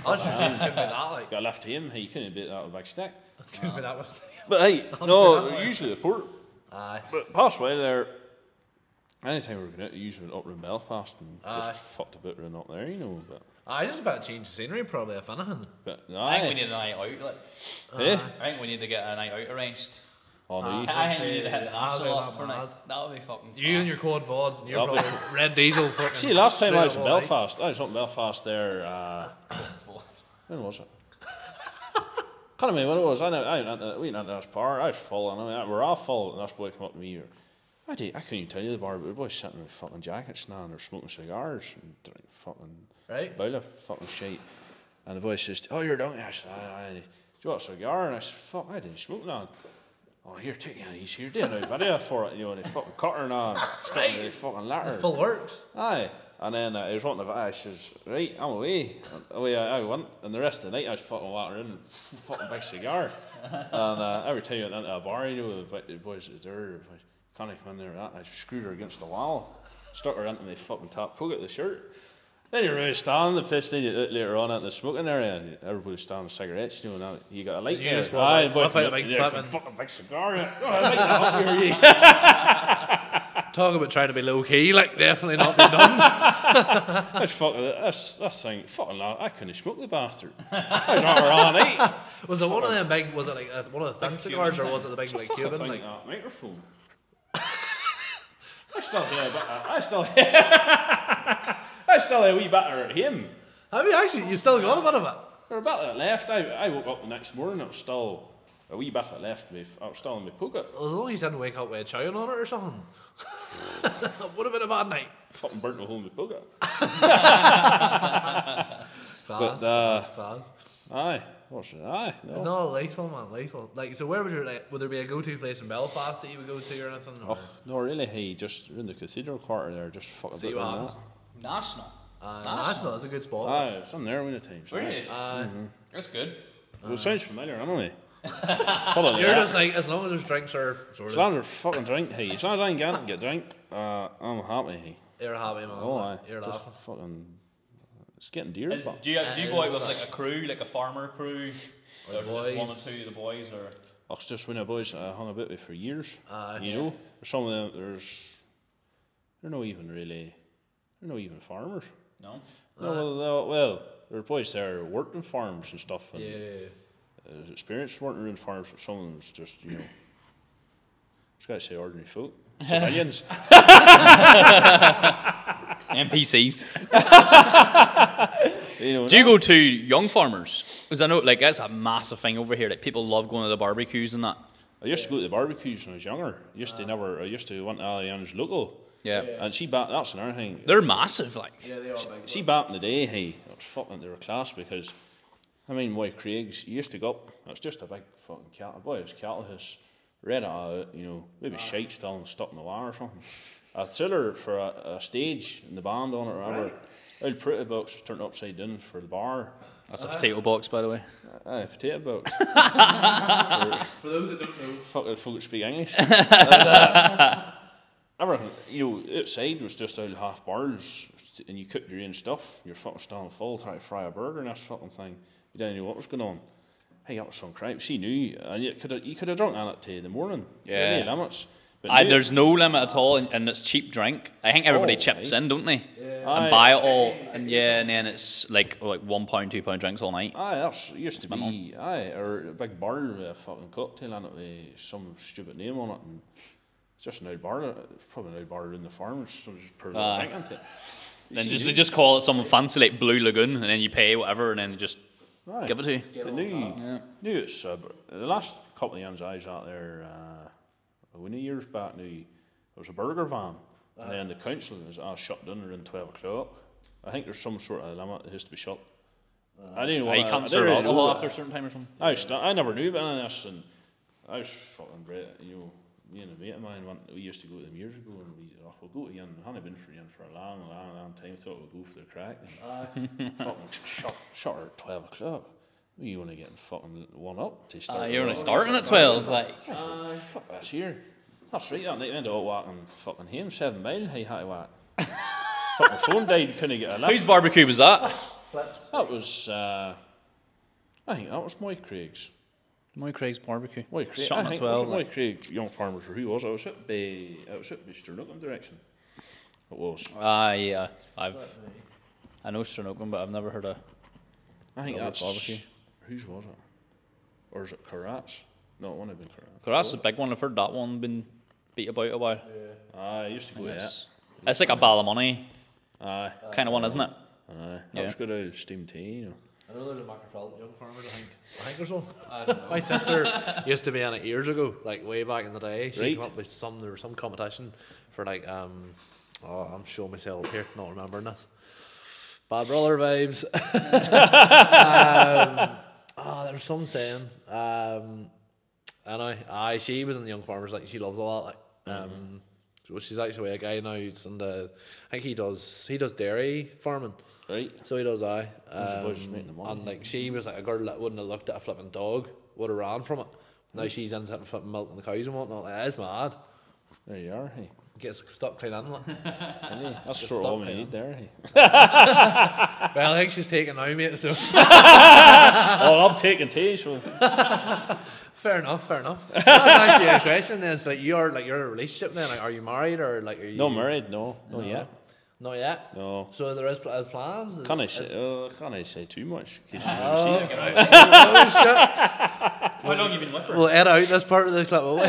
Oh, jeez, couldn't be that, like. Got left to him. He couldn't beat that with a big stick. Couldn't be that with. But hey, no, usually the port. Aye. But past way there, anytime we were going out, usually went up in Belfast and just fucked a bit around up there, you know. But I just about to change the scenery, probably, if anything. but I think we need a night out. Like, eh? I think we need to get a night out arranged. Oh no, I think we need to hit the I'll national do up that, for a man. night. That would be fucking. You and your quad vods, and you're Lovely. probably red diesel fucking. see, last time I was in straight up all Belfast, I was up in Belfast there. When was it? Can't remember when it was. We went into this bar. I was full, and we're all full. And this boy come up to me. I couldn't even tell you the bar, but the boys sitting with fucking jackets now, and they're smoking cigars and drinking fucking Right. bowl of fucking shit. And the boy says, "Oh, you're down." I said, "Do you want a cigar?" And I said, "Fuck, I didn't smoke none." "Oh, here, take it. He's here doing a video for it, you know." And they fucking cut her now, sticking the fucking letter. Full works. Aye. And then he was wanting to, I says, "Right, I'm away." And away I went, and the rest of the night I was fucking walking in, fucking big cigar. And every time you went into a bar, you know, the boys at the door, can't come in there with that, I screwed her against the wall, stuck her into my fucking top pocket of the shirt. Then you're really standing the place, then you later on out in the smoking area, and everybody's standing with cigarettes, you know, now you got a light You there. just walk out, boy, whip come out a up big there, flippin'. fucking big cigar. Yeah. Oh, I like that up here, you. Talk about trying to be low key, like, definitely not be done. That's thing, fucking lad, I couldn't smoke the bastard. I was not around, eh? Was it one of them big, was it like one of the thin cigars, or was it the big, like, Cuban? Thing, Like, that microphone. I still a wee bit at him. have you actually, you still got a bit of it? There a bit that left. I woke up the next morning, it was still a wee bit that left me. I was still in my pocket. As long as you didn't wake up with a chowing on it or something. Would have been a bad night. Fucking burnt a hole in my pocket. Class. Aye, what's it? Aye, no. No, lethal, man, lethal. Like, so where would your, like, would there be a go-to place in Belfast that you would go to or anything? Or? Oh, no, really, hey, just in the cathedral quarter there, just fucking See bit what around happens. that. National. National, that's a good spot. Aye, it's in there when the times. Really? Aye. That's good. Well, it sounds familiar, anyway. You're just like, as long as there's drinks are sort As of. long as there's fucking drink, hey. As long as I can get drink, I'm happy, hey. You're happy, man. Oh, aye. You're Just laughing. fucking. It's getting dear. Do you go out with like a crew, like a farmer crew, or the just one or boys. two of the boys, or? Oh, it's just when the boys I hung about with for years. Aye. You know, there's some of them. They're not even really. They're not even farmers. No. No, well, there are boys there who worked in farms and stuff. And Yeah. experienced working in farms, but some of them was just, you know, just gotta say ordinary folk, civilians. NPCs. You know, Do you go to young farmers? Because I know, like, that's a massive thing over here. Like, people love going to the barbecues and that. I used to go to the barbecues when I was younger. I used to went to Alian's local. Yeah. And see, that's another thing. They're massive, like. Yeah, they are big. See, back in the day, hey, it was fucking, they were class because, I mean, boy, Craig's, you used to go up, it's just a big fucking cattle, boy, it's cattle house, red out, you know, maybe shite still and stuck in the wire or something. A tiller for a stage and the band on it or whatever. Old pretty box was turned upside down for the bar. That's a potato box, by the way. Aye, potato box. For those that don't know. Fucking folk that speak English. Everything, you know, outside was just out half barrels and you cooked your own stuff. You're fucking standing full trying to fry a burger and that fucking thing. You didn't know what was going on. Hey, that was some crap. See, knew, and you could have drunk on it in the morning. Yeah. No limits. But There's no limit at all, and it's cheap drink. I think everybody chips in, don't they? Aye. And buy it all, and and then it's like £1, £2 drinks all night. Aye, that's used to be, or a big barrel with a fucking cocktail in it with some stupid name on it. And it's just an old barrel. It's probably an old barrel in the farm. It's just put a drink into it. Then they just call it something fancy like Blue Lagoon, and then you pay whatever, and then you just give it to you. I knew it's the last couple of years I was out there, many years back now, there was a burger van, and then the council was shut down around 12 o'clock. I think there's some sort of limit that has to be shut I didn't You want can't I serve didn't really alcohol know after a that. certain time or something. I never knew about any of this, and I was fucking great. You know, me and a mate of mine we used to go to them years ago, and we'll go to Yen. I hadn't been for Yen for a long time. Thought we'd go for the crack. And fucking shut her at 12 o'clock. You only getting fucking one up to start. You're only starting at 12, like. Fuck that's here. That's right. That night I ended up walking fucking home 7 miles. He had to walk. Fucking phone died. Couldn't get a lift. Whose barbecue was that? That was. I think that was Mike Craig's. Moy Craig's barbecue. Mike Craig. Shot I at think 12. it was Mike Craig, Young Farmers, or who was? I was at Sternockham direction. It was. Yeah. I know Sternockham, but I've never heard of. I think Lovely that's barbecue. Whose was it? Or is it Carrat's? No, it wouldn't have been Carrat's. Cause that's a big one. I've heard that one been beat about a while. I used to go to that. It's like a ball of money Aye. kind of one, isn't it? Aye. That Yeah. was good old steamed tea, you know. I know there's a Mackerfell Young Farmers, I think there's one. I don't know. My sister used to be on it years ago, like way back in the day. She came up with there was some competition for like, I'm showing myself up here, not remembering this. Bad brother vibes. There was some saying, she was in the Young Farmers, like she loves a lot, like, so she's actually a guy now who's in I think he does dairy farming. Right. So he does, just making the money. and like she was like a girl that wouldn't have looked at a flipping dog, would have ran from it. Now she's in sitting flipping milk and the cows and whatnot. Like, it's mad. There you are, hey. Gets stuck clean in. Like. Tell you, that's Just sort of all we stop need there, hey. Well, I think she's taking now, mate. So Oh, I'm taking tea, so. fair enough. That's actually a question. Then it's like you're in a relationship. Then like, are you married or like are you? No married, no, not yet. Not yet. No. So there is plans. Can't I say too much? In case you Oh, see it. oh shit! How long have you been with her? We'll edit out this part of the clip, will we?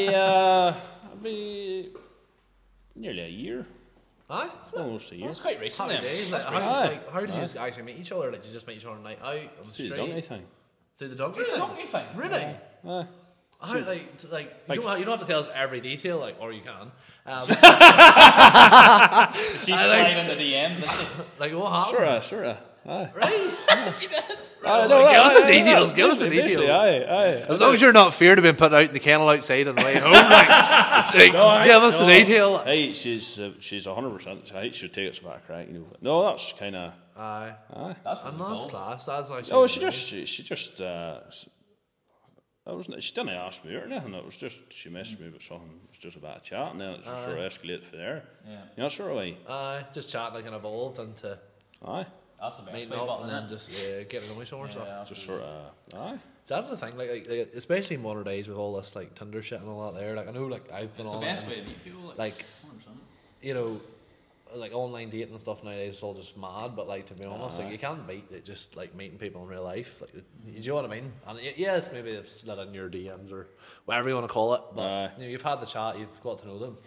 It'll be nearly a year, Aye. almost a year. That's quite recent Happy then. days. Like, Aye. how did you actually meet each other? Like, did you just meet each other on a night out on the See the street? donkey thing. Through the donkey Through the thing? donkey thing? Really? Aye. How, you don't have to tell us every detail, like, or you can. She's sliding into DMs, isn't she? Like, what happened? Sort of. Aye. Right? She did. No, give us the details. Give us the basically, details. Aye. As long as you're not feared of being put out in the kennel outside on the way home, like give us the detail. Hey, she's 100%. I should take it to back, right? You know. No, that's kind of. Aye. That's And that's class. That's actually. Oh, really she nice. just. She didn't ask me or anything. It was just she messaged me with something. It was just about a chat, and then it just sort of escalated from there. Yeah. You know, sort of way. Aye, just chatting like and evolved into Aye. That's the best meeting way, up but and then just getting to know each other. So. Just sort of. Aye. So that's the thing, like especially in modern days with all this like Tinder shit and all that. There, like I know, like I've been it's the on best it, way to meet people. like 100%. you know, like online dating and stuff nowadays is all just mad. But like to be honest, like you can't beat it just like meeting people in real life. Like, you know what I mean? And yes, maybe they've slid in your DMs or whatever you want to call it. But you know, you've had the chat, you've got to know them.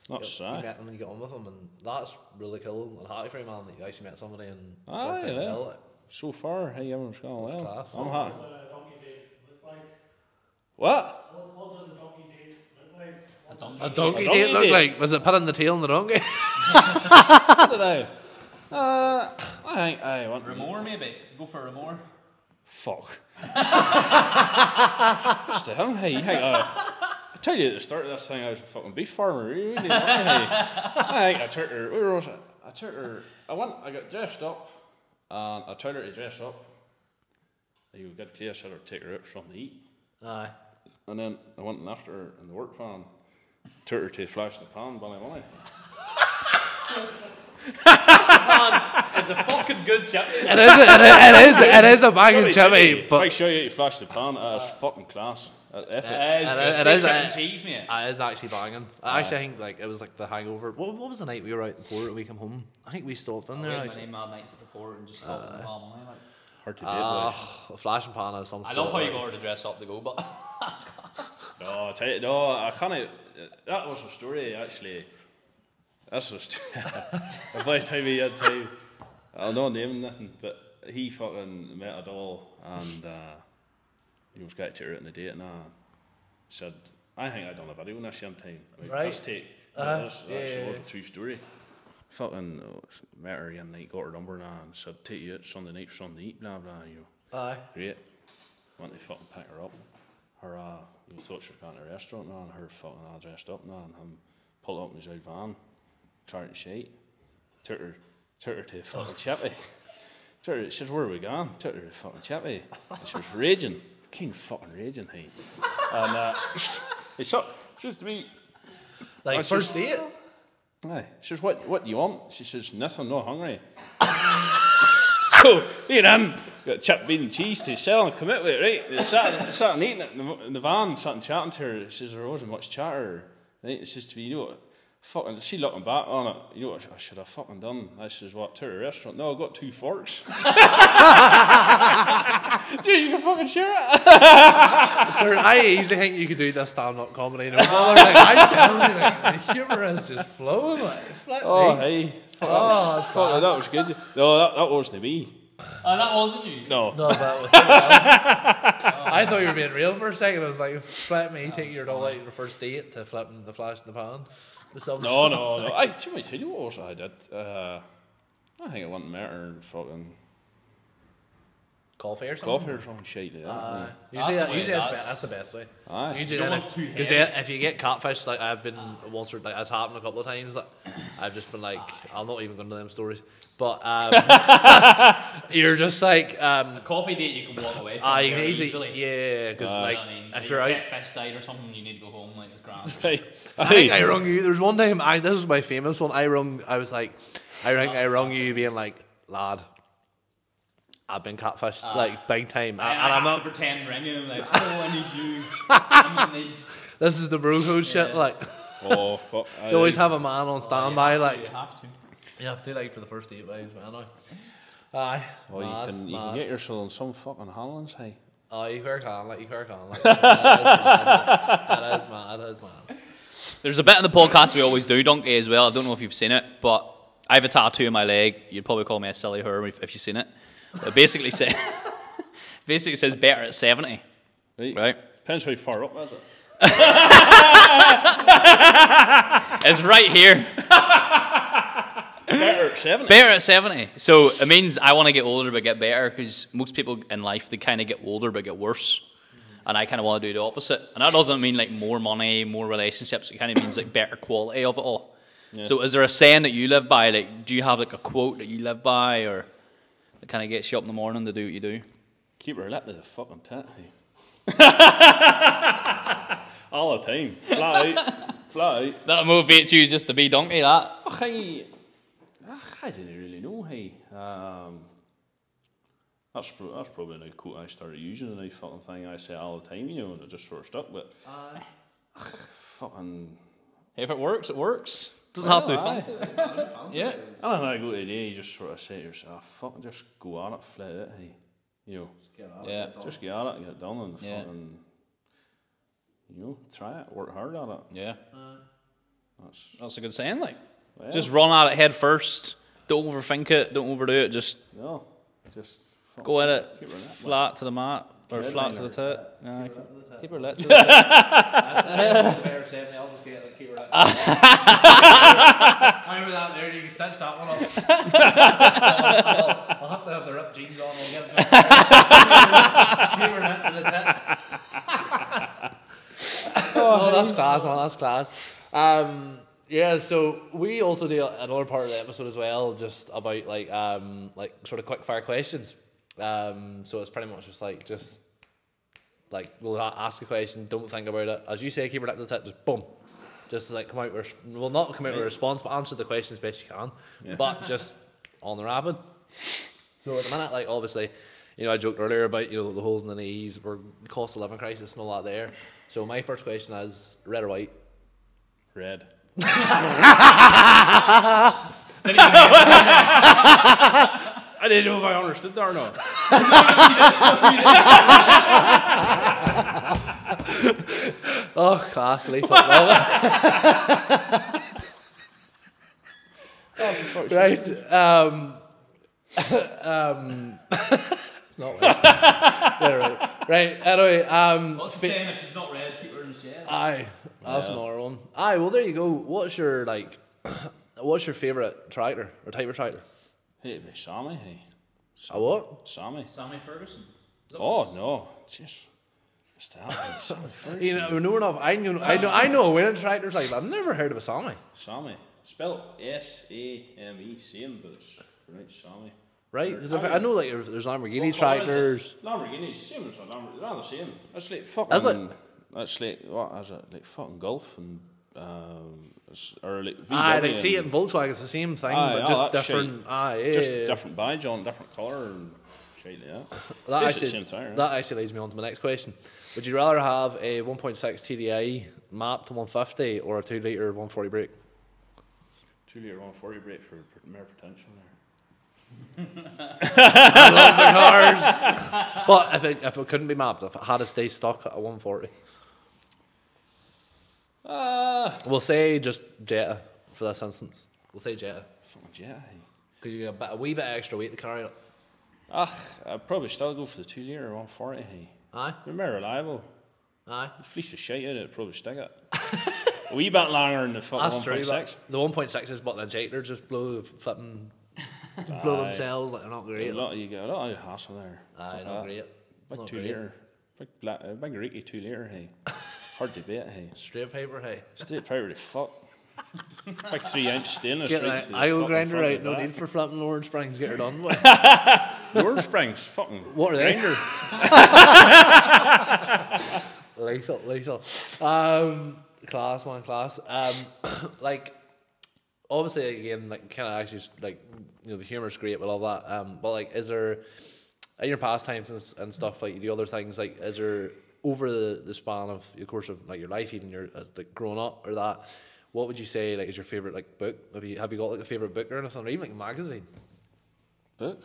That's You met them and you get on with them, and that's really cool and happy for you, man, that you actually met somebody and it's worked out well. So far, hey, everyone's going well. Class. I'm happy. What does a donkey date look like? What? What does a donkey date look like? A donkey donkey date look date? like? Was it putting the tail on the donkey? I don't know. I think I want Remore, maybe. Go for Remore. Fuck. What's the hell? Hey, I tell you at the start of this thing, I was a fucking beef farmer. Really, hey. I think I took her. Where was it? I took her. I got dressed up, and I told her to dress up. You got clear, so I'd take her out for something to eat. Aye. And then I went and after her in the work van, took her to Flash in the Pan, Ballymoney. It's a fucking good chip. It is a banging chippy, But but make sure you Flash the Pan. It's fucking class. it It is. is cheese, mate. it is actually banging. I actually think like it was like the hangover. What was the night we were out in the port and we came home? I think we stopped in there. Many Actually. mad nights at the port and just stopped in the palm. Like. Hard to beat, boys. Flash and pan is some I love sport, how you like. got her to dress up to go, but that's class. No, I tell you, no, I can't. That was a story, actually. That's a story. By the time he had time, I'll not name nothing, but he fucking met a doll and he was going to take her out on a date and I said, I think I done a video on this young time. Like, Right. Let's take. Uh-huh. This Yeah, actually yeah, was a true story. fucking met her again night, got her number now, and said take you out Sunday night for something to eat, blah blah. You know, Aye. great. Went to fucking pick her up. Her you thought she was going to a restaurant now, and her fucking all dressed up now, and him pulled up in his old van, carrying shite. Took her to fucking Chippy. She says, where are we going? Took her to fucking Chippy. And she was raging, clean fucking raging, hey. And she says to me, like first date. Aye. She says, what do you want? She says, nothing, not hungry. So, me and him got chip, bean and cheese to sell and commit with it, right? They sat and eating it in the van, sat and chatting to her. She says, there wasn't much chatter. Right? She says to me, you know what? Fucking, she looking back on it, you know what I should have fucking done? I says, what, to a restaurant? No, I got 2 forks. Dude, you can fucking share it. Sir, I easily think you could do this stand-up comedy. No bother. Like, I tell you, like, the humour is just flowing. Like, flip Oh, me. hey. That's Fuck, that was good. No, that wasn't me. That wasn't you? No. No, that was someone else. I thought you were being real for a second. I was like, flip me, take your doll out on your first date to flipping the flash in the pan. No. I tell you what else I did. I think I went and met her and fucking coffee or something. coffee or something shit like that. Usually, That's the way that's the best way. Aye. Usually, don't then have too because if you get catfish, like I've been once or like it's happened a couple of times. That I've just been like, I'm not even going to them stories, but you're just like Coffee date you can walk away from you can very easily, easily. yeah, because like I mean, if if you're you out. get fish died or something, you need to go home like it's grand. Hey. I think I rung you. There was one time. This was my famous one. I was like, I rung you, being like, lad, I've been catfished like big time, and I'm not. To pretend ringing like, oh, I need you. I'm in need. This is the bro code shit. Like, Oh, fuck. you always have a man on standby. Like, You have to. you have to like for the first 8 days, man. Aye. Oh, you can get yourself in some fucking Hollands, hey. Oh, you fair can, like, that is mad. There's a bit in the podcast we always do, Donkey, as well. I don't know if you've seen it, but I have a tattoo on my leg. You'd probably call me a silly her if you've seen it. It basically says, better at 70. Right? Depends how far up is it. It's right here. Better at 70. Better at 70. So it means I want to get older but get better, because most people in life, they kind of get older but get worse. And I kind of want to do the opposite. And that doesn't mean like more money, more relationships. It kind of means like better quality of it all. Yeah. So is there a saying that you live by? Like, do you have like a quote that you live by, or that kind of gets you up in the morning to do what you do? Keep her lip to the fucking tit, hey. All the time. Flat out. That motivates you just to be Donkey, that? Oh, hey. I didn't really know, hey. That's probably a quote I started using, and a fucking thing I say all the time, you know, and it just sort of stuck, but fucking... If it works, it works. Doesn't have to be fancy. Yeah. I don't know, I go today, you just sort of say to yourself, fucking just go at it, flat it, hey. You know, Yeah. just get at it and get it done, and fucking, you know, try it, work hard at it. Yeah. That's a good saying, like. Well, Just run at it head first. Don't overthink it. Don't overdo it. Just go at it keep her lit, flat to the mat or Keep flat it to the lit. tit. Keep her lit. To the tit. That's it. Better 70. I'll just get like keep her lit. Remember that there? You can stitch that one up. I'll have to have the ripped jeans on. We'll get it. Keep her lit to the tit. Oh, that's class, man. That's class. Yeah, so we also do another part of the episode as well, just about like sort of quick fire questions. So it's pretty much just like we'll ask a question, don't think about it. As you say, keep it up to the tip, just boom. Just like come out with, well, not come out with a response, but answer the question as best you can. Yeah. But just on the rapid. So at the minute, like obviously, you know, I joked earlier about, you know, the holes in the knees, we're cost of living crisis and all that there. So my first question is red or white? Red. I didn't know if I understood that or not. Oh, classily football. Right. Not red. Yeah, right. Anyway, What's the saying? If she's not red, keep her in the shed. Aye, that's another one. Aye, well there you go. What's your like? What's your favourite tractor or type of tractor? Hey, it'd be Sammy, hey. A what? Sammy. Sammy Ferguson. Oh, no. Just that. Sammy Ferguson. You know enough. I know a winning tractor type. I've never heard of a Sammy. Sammy. Spelled S-A-M-E, same, but it's pronounced Sammy. Right? Because I know like there's Lamborghini tractors. Lamborghini, same as a Lamborghini. They're all the same. That's like fucking. Is it? That's like, what is it? Like fucking Golf and. Or like VW. Aye, like see it in Volkswagen, it's the same thing, but just different. Just different badge on, different colour and shit like that. That actually leads me on to my next question. Would you rather have a 1.6 TDI mapped to 150 or a 2 litre 140 brake? 2 litre 140 brake for mere potential there. I love the cars. But if it couldn't be mapped, if it had to stay stuck at a 140. We'll say just Jetta for this instance. We'll say Jetta. Fucking Jetta, hey. Because you got a wee bit extra weight to carry it. I'd probably still go for the 2 litre 140, hey. Aye. They're more reliable. Aye. You fleece the shit out of it, it'd probably stick it. A wee bit longer than the fucking 1.6. The 1.6s, but the injector just blow themselves like they're not great. You get a lot of hassle there. Aye, not great. Big Not 2 great. litre. Big Reeky 2 litre, hey. Hard to beat, hey. Straight paper, hey. Straight power to fuck. Big 3-inch stainless. Get an IO grinder out, no need for flipping Lord Springs, get her done with. Lord Springs, fucking. What are they? grinder. Lethal. Class, man, class. Like, obviously, again, like, kind of actually, like, you know, the humour's great, we love that. But, like, is there, in your pastimes and stuff, like, you do other things, like, is there, over the span of the course of, like, your life, even your, as, like, growing up or that, what would you say, like, is your favourite, like, book? Have you got, like, a favourite book or anything, or even, like, a magazine? Book?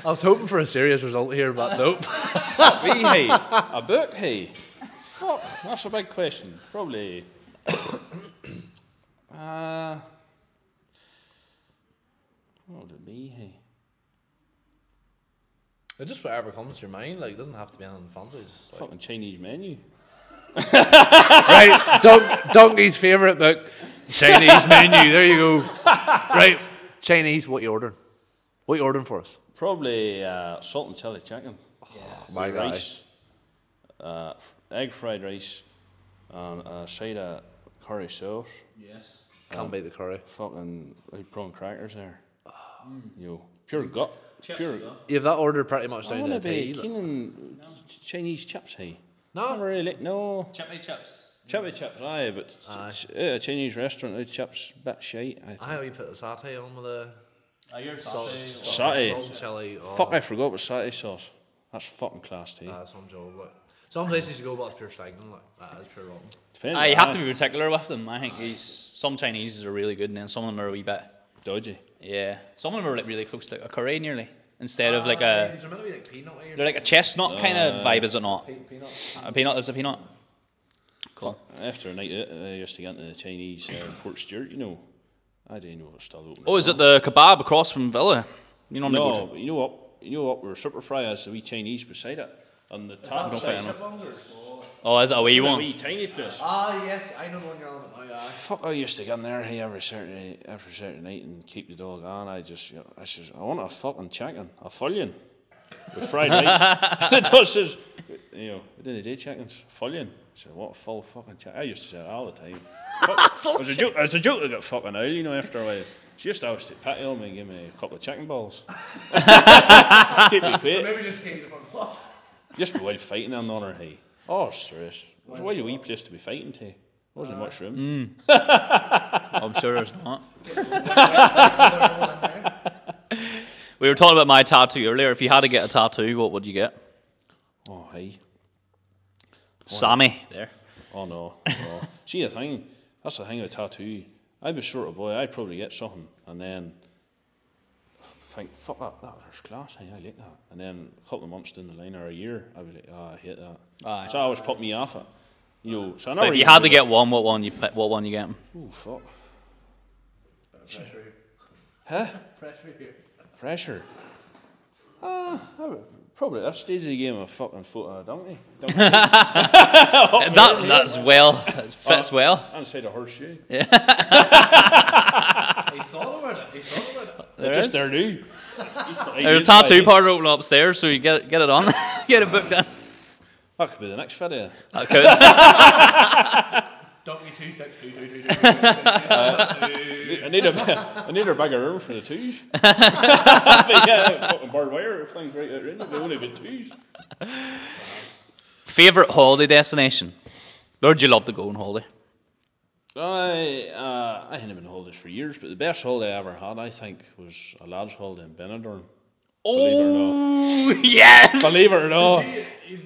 I was hoping for a serious result here, but nope. Fuck me, hey. A book, hey. Fuck, that's a big question. Probably. What would it be, hey? It's just whatever comes to your mind. Like, it doesn't have to be anything fancy. It's just like... Fucking Chinese menu. Right, Donkey's favourite book, Chinese menu. There you go. Right, Chinese. What you ordering? What you ordering for us? Probably salt and chili chicken. My guy. Rice. Egg fried rice. And a side of curry sauce. Yes. Can't beat the curry. Fucking prawn crackers there. Yo, pure gut. Pure. You have that order pretty much I down want to to the be T. keen on Chinese chips, hey. No. Not really. No. Chippy chips. Chippy chips, aye, but a Chinese restaurant, the chips bit shite, I think. I how you put the satay on with the Your salt, Satay. salt and chili. Oh. Fuck, I forgot about satay sauce. That's fucking class, too. Some job. Like. Some places you go, but it's pure stagnant. Like, that is pure rotten. You have to be particular with them. I think some Chinese are really good, and then some of them are a wee bit dodgy. Yeah, some of them are like really close to like a curry nearly, instead of like a. Is there meant to be like peanut? They're like a chestnut kind of vibe, is it not? Peanut. A peanut is a peanut. Cool. After a night out, I used to get into the Chinese Port Stewart, you know. I don't know if it's still open. Oh, is it the kebab across from Villa? You normally go No, to. you know what? Where Super Fry has the wee Chinese beside it. On the top side. Oh, is it a wee It's a one? wee tiny place. Ah, yes, I know the one you're on about now. Fuck, I used to get in there every Saturday night and keep the dog on. I want a fucking chicken, a fullion, with fried rice. It does says, you know, we didn't do chickens, fullion. I said, what a full fucking chicken. I used to say it all the time. It was a joke to get fucking owl, you know, after a while. She used to always take pity on me and give me a couple of chicken balls. Keep me quiet. Maybe just came from Just be while fighting on her, hey. Oh, serious. It was a wee place to be fighting to. Wasn't much room. I'm sure there's not. We were talking about my tattoo earlier. If you had to get a tattoo, what would you get? Oh, hey. Sammy. There. Oh, no. See, that's the thing with tattoo. I'd be sort of boy, I'd probably get something and then think, fuck that's class, hey, I like that. And then a couple of months down the line or a year, I'd be like, I hate that. Aye. So I always put me off it. You know, so I But if you had to get one, what one you get? Oh, fuck. Pressure. Huh? Pressure here. Pressure. Probably at this stage of the game, a fucking foot on a donkey. That's well. That fits well. Inside a horseshoe. He's thought about it. He's thought about it. They're just there new. There's a tattoo parlour open upstairs, so you get it on. Get it booked in. That could be the next video. That could. Donkey 262222. I need a bigger room for the twos. But yeah, fucking barbed wire things right out there. They only got twos. Favourite holiday destination? Where'd you love to go on holiday? I hadn't been on holidays for years, but the best holiday I ever had, I think, was a lads' holiday in Benidorm. Believe it or not. Yes! Believe it or not.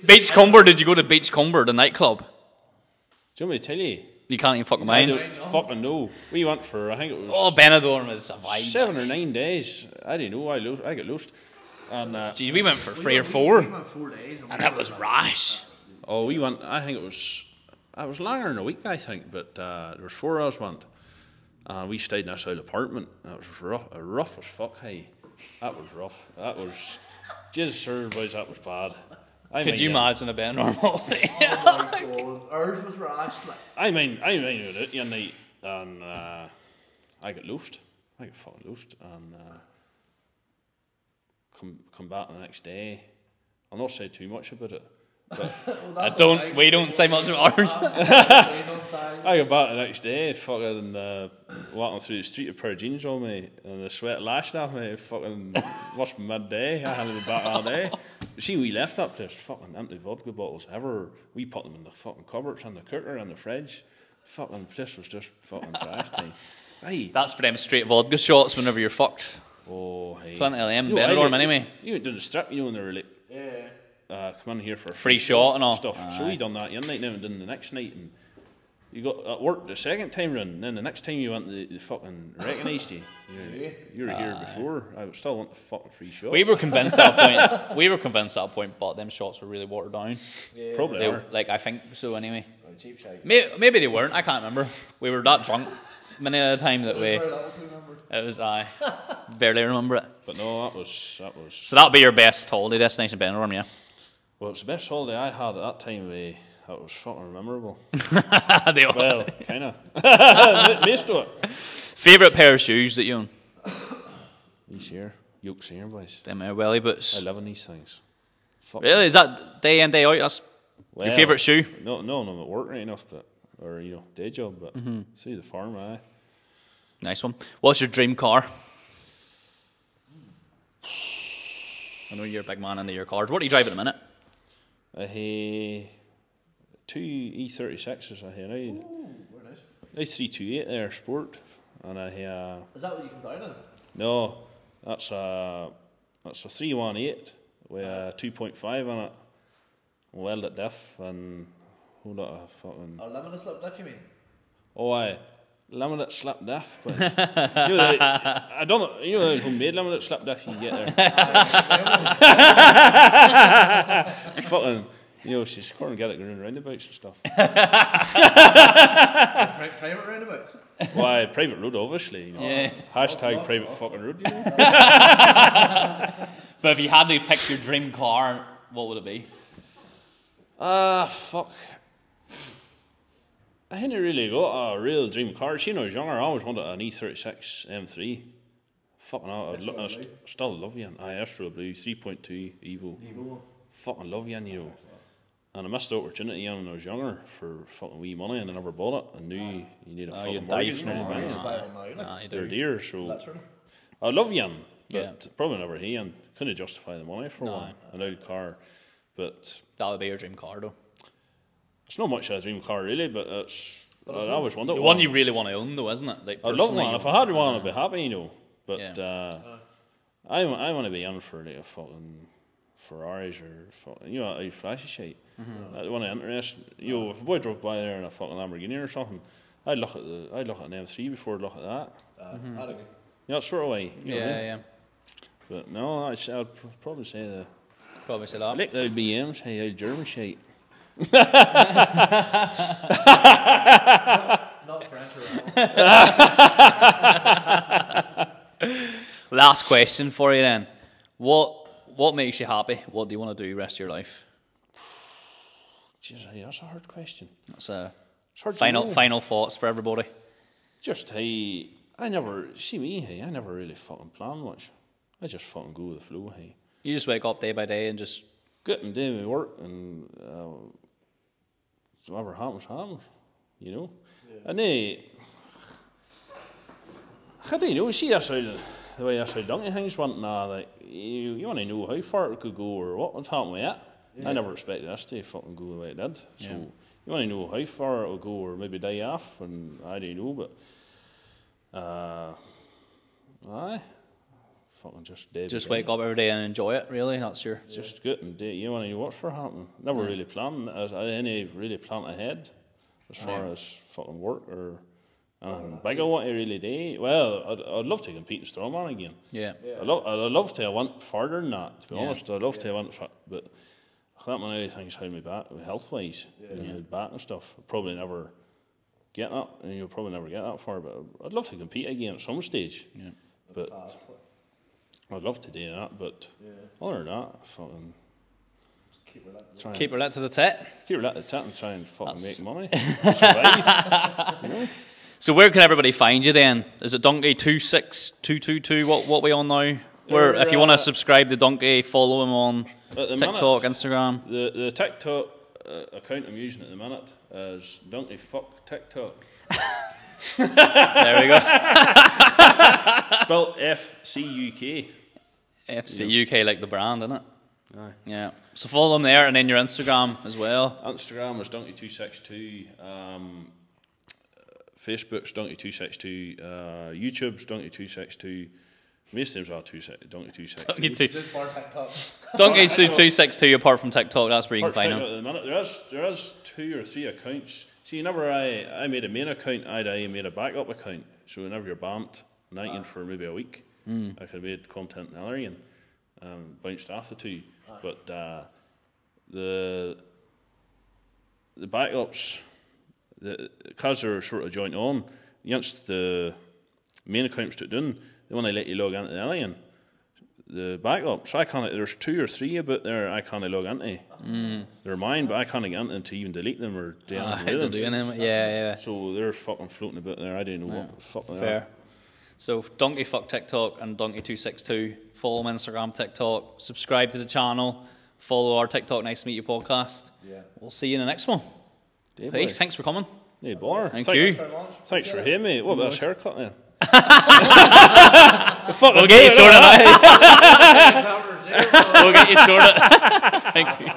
Beachcomber, did you go to Beachcomber, the nightclub? Do you want me to tell you? You can't even fucking I mind. don't fucking know. We went for, I think it was Oh, Benidorm is a vibe. 7 or 9 days. I didn't know. I got lost. And Gee, we went for 3 or 4. We went 4 days. And that was rash. we went. I think it was longer than a week. I think, but there was 4 of us went. We stayed in this old apartment. That was rough as fuck. Hey, that was rough. That was, Jesus, sir, boys, that was bad. Could you imagine a Benidorm holiday? Oh my God. Ours was rash. I mean, it one night, and I got lost. I got fucking lost, and come back the next day. I'll not say too much about it, but We don't say much about ours. I got back the next day, fucking walking through the street with a pair of jeans on me, and the sweat lashed off me. Fucking must be midday. I hadn't been back all day. See, we left up this fucking empty vodka bottles ever. We put them in the fucking cupboards and the cooker and the fridge. Fucking this was just fucking trash time. Hey. That's for them straight vodka shots whenever you're fucked. Oh, hey. Plenty of them, You know, Benidorm anyway. You went down the strip, you know, and they were like, come in here for a Free shot and all. stuff. So we done that one night now and then the next night, and you got at work the second time round, and then the next time you went, the fucking recognised you. You were here before. I still want the fucking free shot. We were convinced at that point. But them shots were really watered down. Yeah. Probably They, are. like I think so anyway. Cheap shite. Maybe they weren't. I can't remember. We were that drunk many of the time that we. It was I barely remember it. But no, that was. So that'll be your best holiday destination, Benidorm, yeah. Well, it's the best holiday I had at that time. That was fucking memorable. They all- Well, kind of. Most of it. Favourite pair of shoes that you own? These here, yokes here, boys. Them welly boots. I live in these things. Fuck Really? Is that day in, day out? That's well, your favourite shoe? No, I'm at work right enough, but or day job. But see the farm, aye. Nice one. What's your dream car? I know you're a big man into your cars. What do you drive at the minute? I have 2 E36s. I have now. Very nice. I 328 there, sport, and I have. Is that what you come down in? No, that's a 318 with a 2.5 on it, welded diff, and hold on a fucking. A limited slip diff, you mean? Oh, aye. Limited slip diff, but I don't know. You know, homemade limited slip diff you can get there. Fucking, she's going to get it going roundabouts and stuff. Private roundabouts? Why, private road, obviously. Yeah. Hashtag private fucking road. But if you had to pick your dream car, what would it be? Fuck. I hadn't really got a real dream car. See, when I was younger, I always wanted an E36 M3. Fucking hell, I still love you. Astro Blue, 3.2 Evo. Fucking love you, And I missed the opportunity when I was younger for fucking wee money, and I never bought it. I knew you need a fucking mortgage for it. They're dear, so Literally. I love you, but Yeah. probably never he, and couldn't justify the money for one, an old car. But That would be your dream car, though. it's not much of a dream car really, but it's. I always wanted The one. one you really want to own, though, isn't it? Like, I'd love personally, one. If I had one, I'd be happy, But Yeah. I want to be in for like a fucking Ferraris or fucking, a flashy shit. I want to interest. If a boy drove by there in a fucking Lamborghini or something, I'd look at an M3 before I'd look at that. I'd agree. That sort of way. You know what I mean? Yeah. But no, I'd probably say Probably say I that. like the old BMs, hey, old German shit. Not French or all. Last question for you then. What what makes you happy? What do you want to do the rest of your life? Jeez, that's a hard question. That's a It's hard to know. final thoughts for everybody. Just, hey, I never really fucking plan much. I just fucking go with the flow, hey. You just wake up day by day and just Get and do my work, and whatever happens, you know. Yeah. And then, I don't know, see that's how the way that's how donkey things went now, like, you want to know how far it could go or what would happen with it. Yeah. I never expected this to fucking go the way it did. So you want to know how far it'll go or maybe die off, and I don't know, but aye. Fucking just wake up every day and enjoy it, really. That's your just good and day. You want to know what's for happening. Never really planned any really plan ahead as far as fucking work or anything big I want to really do. Well, I'd love to compete in strongman again. Yeah. I'd love to. I went further than that, to be honest. I'd love to. I went, but that many things held me back health wise, back and stuff. I'd probably never get that, and you'll probably never get that far. But I'd love to compete again at some stage. Yeah. But I'd love to do that. But other than that, fucking keep her lit to the tit. Keep her lit to the tit and try and fucking make money. Survive. You know? So where can everybody find you then? Is it Donkey26222? What we on now? Where if you want to subscribe to Donkey, follow him on TikTok, Instagram. The TikTok account I'm using at the minute is Donkey Fuck TikTok. There we go. Spelled FCUK. FCUK, like the brand, isn't it? Aye. Yeah. So follow them there, and then your Instagram as well. Instagram is Donkey262. Facebook's Donkey262. YouTube's Donkey262. Most names are Donkey262. Just bar TikTok. Donkey262. Apart from TikTok, that's where you can find them. At the minute, there is 2 or 3 accounts. See, whenever I made a main account, I made a backup account. So whenever you're bamped, nighting for maybe a week, I could have made content in the other again, bounced off the 2. But the backups, because they're sort of joint on, once the main account's took down, they want to let you log into the alien. The backup, so I can't. There's 2 or 3 about there I can't log into. They're mine, but I can't get into them to even delete them or do anything with them. Yeah. So they're fucking floating about there. I don't know what the fuck they Fair. are. So Donkey Fuck TikTok and Donkey262. Follow them on Instagram, TikTok. Subscribe to the channel. Follow our TikTok Nice to Meet You podcast. Yeah. We'll see you in the next one. Peace. Thanks for coming. No bother. Thank you. Thanks for having me. What about this haircut then? We'll get you sorted out. We'll get you sorted. Thank you.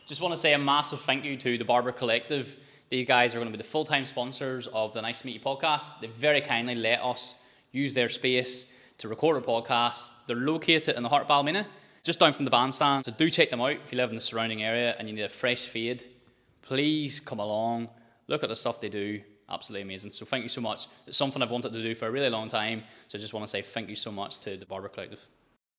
Just want to say a massive thank you to the Barber Collective. These guys are going to be the full-time sponsors of the Nice to Meet You podcast. They very kindly let us use their space to record a podcast. They're located in the heart of Ballymena, just down from the bandstand. So do check them out if you live in the surrounding area and you need a fresh fade. Please come along, look at the stuff they do. Absolutely amazing. So thank you so much. It's something I've wanted to do for a really long time. So I just want to say thank you so much to the Barber Collective.